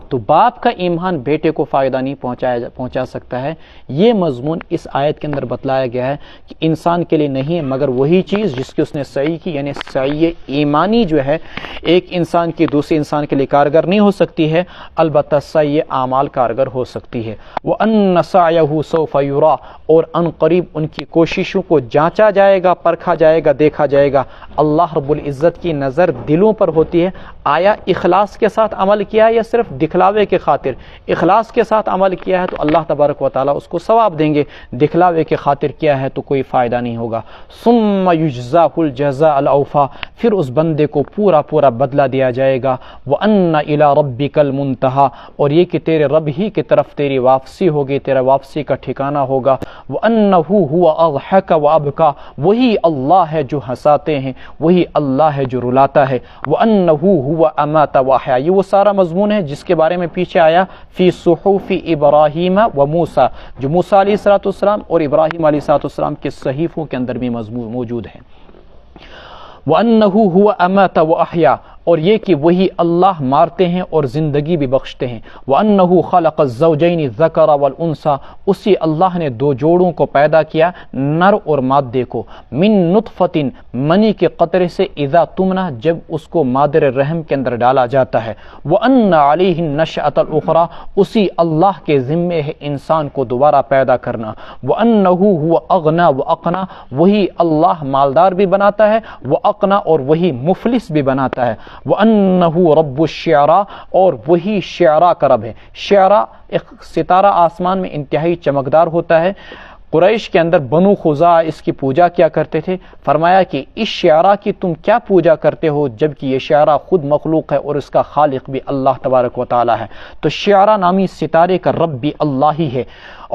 تو باپ کا ایمان بیٹے کو فائدہ نہیں پہنچا سکتا ہے۔ یہ مضمون اس آیت کے اندر بتلایا گیا ہے کہ انسان کے لیے نہیں ہے مگر وہی چیز جس کی اس نے سعی کی، یعنی سعی ایمانی جو ہے ایک انسان کی دوسرے انسان کے لیے کارگر نہیں ہو سکتی ہے، البتہ سعی اعمال کارگر ہو سکتی ہے۔ وَأَنَّ سَعْيَهُ سَوْفَ يُرَىٰ، اور ان قریب ان کی کوششوں کو جانچا جائے گا، پرکھا جائے گا، دیکھا جائے گا۔ اللہ رب العزت کی نظر دلوں پر ہوتی ہے، آیا اخلاص کے ساتھ عمل کیا ہے یا صرف دکھلاوے کے خاطر؟ اخلاص کے ساتھ عمل کیا ہے تو اللہ تبارک و تعالیٰ اس کو ثواب دیں گے، دکھلاوے کے خاطر کیا ہے تو کوئی فائدہ نہیں ہوگا۔ ثم یجزاہ الجزاء الاوفیٰ، پھر اس بندے کو پورا پورا بدلہ دیا جائے گا۔ وان الی ربک المنتہی، اور یہ کہ تیرے رب ہی کی طرف تیری واپسی ہوگی، تیرا واپسی کا ٹھکانہ ہوگا۔ وانہ هو اضحک وابکا، وہی اللہ ہے جو ہنساتے ہیں، وہی اللہ ہے جو رلاتا ہے۔ وانہ هو امات واحیا، یہ وہ سارا مضمون ہے جس کے بارے میں پیچھے آیا فی صحف ابراہیم و موسیٰ، جو موسیٰ علیہ السلام اور ابراہیم علیہ السلام کے صحیفوں کے اندر بھی موجود ہے۔ وَأَنَّهُ هُوَ أَمَاتَ وَأَحْيَا، اور یہ کہ وہی اللہ مارتے ہیں اور زندگی بھی بخشتے ہیں۔ وَأَنَّهُ خَلَقَ الزَّوْجَيْنِ الذَّكَرَ وَالْأُنثَى، اسی اللہ نے دو جوڑوں کو پیدا کیا، نر اور مادے کو، من نطفۃ، منی کے قطرے سے، اذا تمنا، جب اس کو مادر رحم کے اندر ڈالا جاتا ہے۔ وَأَنَّ عَلَيْهِ النَّشْأَةَ الْأُخْرَى، اسی اللہ کے ذمے ہے انسان کو دوبارہ پیدا کرنا۔ وَأَنَّهُ هُوَ أَغْنَى وَأَقْنَى، وہی اللہ مالدار بھی بناتا ہے، وَأَقْنَى، اور وہی مفلس بھی بناتا ہے۔ وَأَنَّهُ رَبُّ الشِّعْرَىٰ، اور وہی شعراء کا رب ہے۔ شعراء ایک ستارہ آسمان میں انتہائی چمکدار ہوتا ہے۔ قریش کے اندر بنو خزاعہ اس کی پوجا کیا کرتے تھے، فرمایا کہ اس شعراء کی تم کیا پوجا کرتے ہو جبکہ یہ شعراء خود مخلوق ہے اور اس کا خالق بھی اللہ تبارک و تعالی ہے۔ تو شعراء نامی ستارے کا رب بھی اللہ ہی ہے۔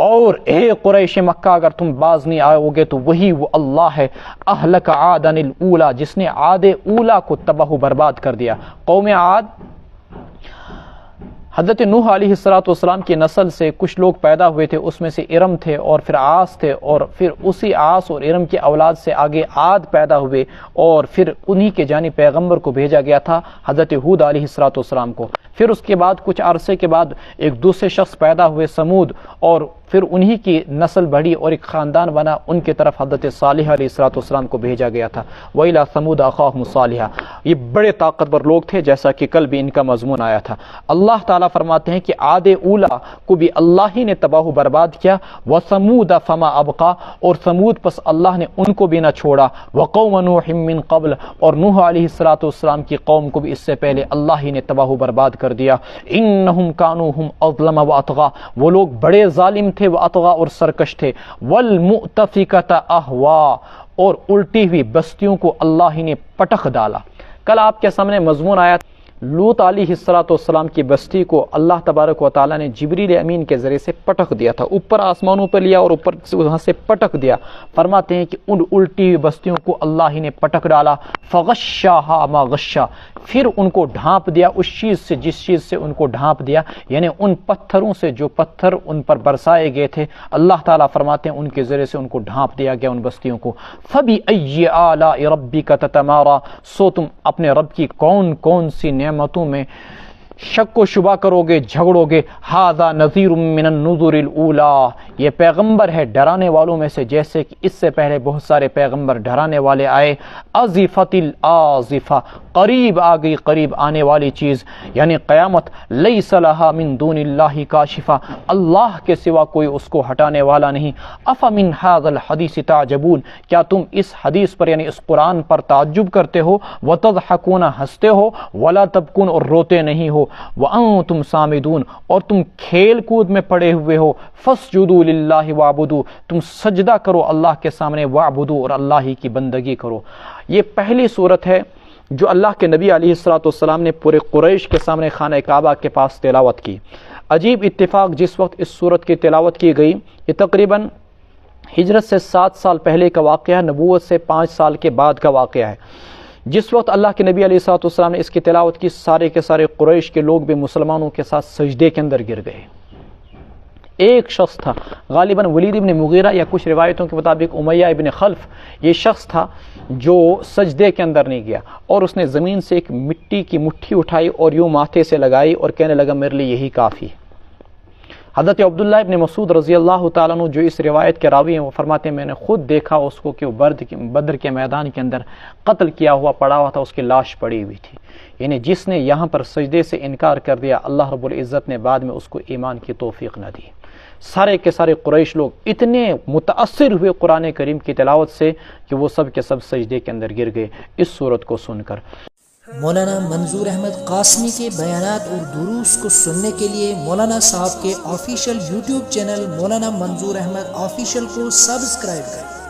اور اے قریش مکہ، اگر تم باز نہیں آؤ گے تو وہی وہ اللہ ہے۔ اہلک عادا الاولی، جس نے عاد اولا کو تباہ و برباد کر دیا۔ قوم عاد، حضرت نوح علیہ السلام کی نسل سے کچھ لوگ پیدا ہوئے تھے، اس میں سے ارم تھے اور پھر عاص تھے، اور پھر اسی عاص اور ارم کی اولاد سے آگے عاد پیدا ہوئے، اور پھر انہی کے جانب پیغمبر کو بھیجا گیا تھا حضرت ہود علیہ السلام کو۔ پھر اس کے بعد کچھ عرصے کے بعد ایک دوسرے شخص پیدا ہوئے سمود، اور پھر انہی کی نسل بڑھی اور ایک خاندان بنا، ان کی طرف حضرت صالح علیہ السلام کو بھیجا گیا تھا۔ وَإِلَىٰ ثَمُودَ أَخَاهُمْ صَالِحًا، یہ بڑے طاقتور لوگ تھے، جیسا کہ کل بھی ان کا مضمون آیا تھا۔ اللہ تعالیٰ فرماتے ہیں کہ عاد اولا کو بھی اللہ ہی نے تباہ و برباد کیا، وَثَمُودَ فَمَا أَبْقَىٰ، اور ثمود پس اللہ نے ان کو بھی نہ چھوڑا، وَقَوْمَ نُوحٍ مِّن قَبْلَ، اور نوح علیہ السلام کی قوم کو بھی اس سے پہلے اللہ ہی نے تباہ و برباد کر دیا۔ إِنَّهُمْ كَانُوا هُمْ أَظْلَمَ وَأَطْغَىٰ، وہ لوگ بڑے ظالم تھے، وَأَطْغَىٰ، اور سرکش تھے، وَالْمُؤْتَفِكَةَ أَهْوَىٰ، اور الٹی ہوئی بستیوں کو اللہ ہی نے پٹخ ڈالا۔ کل آپ کے سامنے مضمون آیا تھا، لوط علیہ السلام کی بستی کو اللہ تبارک و تعالیٰ نے جبریل امین کے ذریعے سے پٹخ دیا تھا، اوپر آسمانوں پر لیا اور اوپر سے وہاں سے پٹخ دیا۔ فرماتے ہیں کہ ان الٹی ہوئی بستیوں کو اللہ ہی نے پٹخ ڈالا، فغشاها ما غشا، پھر ان کو ڈھانپ دیا اس چیز سے جس چیز سے ان کو ڈھانپ دیا، یعنی ان پتھروں سے جو پتھر ان پر برسائے گئے تھے، اللہ تعالیٰ فرماتے ہیں ان کے ذریعے سے ان کو ڈھانپ دیا گیا ان بستیوں کو۔ فَبِأَيِّ آلَاءِ رَبِّكَ تَتَمَارَىٰ، سو تم اپنے رب کی کون کون سی نعمتوں میں شک و شبہ کرو گے، جھگڑو گے۔ ھذا نذیر من النذر الاولی، یہ پیغمبر ہے ڈرانے والوں میں سے، جیسے کہ اس سے پہلے بہت سارے پیغمبر ڈرانے والے آئے۔ ازفت الازفہ، قریب آ گئی قریب آنے والی چیز، یعنی قیامت۔ لیس لہا من دون اللہ کاشفہ، اللہ کے سوا کوئی اس کو ہٹانے والا نہیں۔ افمن ھذا الحدیث تعجبون، کیا تم اس حدیث پر یعنی اس قرآن پر تعجب کرتے ہو؟ وتضحکون، ہنستے ہو، ولا تبکون، اور روتے نہیں ہو، وانتم سامدون، اور تم کھیل کود میں پڑے ہوئے ہو۔ فاسجدوا للہ وعبدوا، تم سجدہ کرو اللہ کے سامنے، وعبدوا، اور اللہ ہی کی بندگی کرو۔ یہ پہلی صورت ہے جو اللہ کے نبی علیہ السلام نے پورے قریش کے سامنے خانہ کعبہ کے پاس تلاوت کی۔ عجیب اتفاق، جس وقت اس صورت کی تلاوت کی گئی، یہ تقریباً ہجرت سے 7 سال پہلے کا واقعہ ہے، نبوت سے 5 سال کے بعد کا واقعہ ہے۔ جس وقت اللہ کے نبی علیہ السلام نے اس کی تلاوت کی، سارے کے سارے قریش کے لوگ بھی مسلمانوں کے ساتھ سجدے کے اندر گر گئے۔ ایک شخص تھا، غالباً ولید ابن مغیرہ یا کچھ روایتوں کے مطابق امیہ ابن خلف، یہ شخص تھا جو سجدے کے اندر نہیں گیا، اور اس نے زمین سے ایک مٹی کی مٹھی اٹھائی اور یوں ماتھے سے لگائی اور کہنے لگا میرے لیے یہی کافی ہے۔ حضرت عبداللہ ابن مسعود رضی اللہ تعالیٰ عنہ جو اس روایت کے راوی ہیں، وہ فرماتے ہیں میں نے خود دیکھا اس کو کہ وہ بدر کے میدان کے اندر قتل کیا ہوا پڑا ہوا تھا، اس کی لاش پڑی ہوئی تھی۔ یعنی جس نے یہاں پر سجدے سے انکار کر دیا، اللہ رب العزت نے بعد میں اس کو ایمان کی توفیق نہ دی۔ سارے کے سارے قریش لوگ اتنے متاثر ہوئے قرآن کریم کی تلاوت سے کہ وہ سب کے سب سجدے کے اندر گر گئے اس صورت کو سن کر۔ مولانا منظور احمد قاسمی کے بیانات اور دروس کو سننے کے لیے مولانا صاحب کے آفیشیل یوٹیوب چینل مولانا منظور احمد آفیشیل کو سبسکرائب کریں۔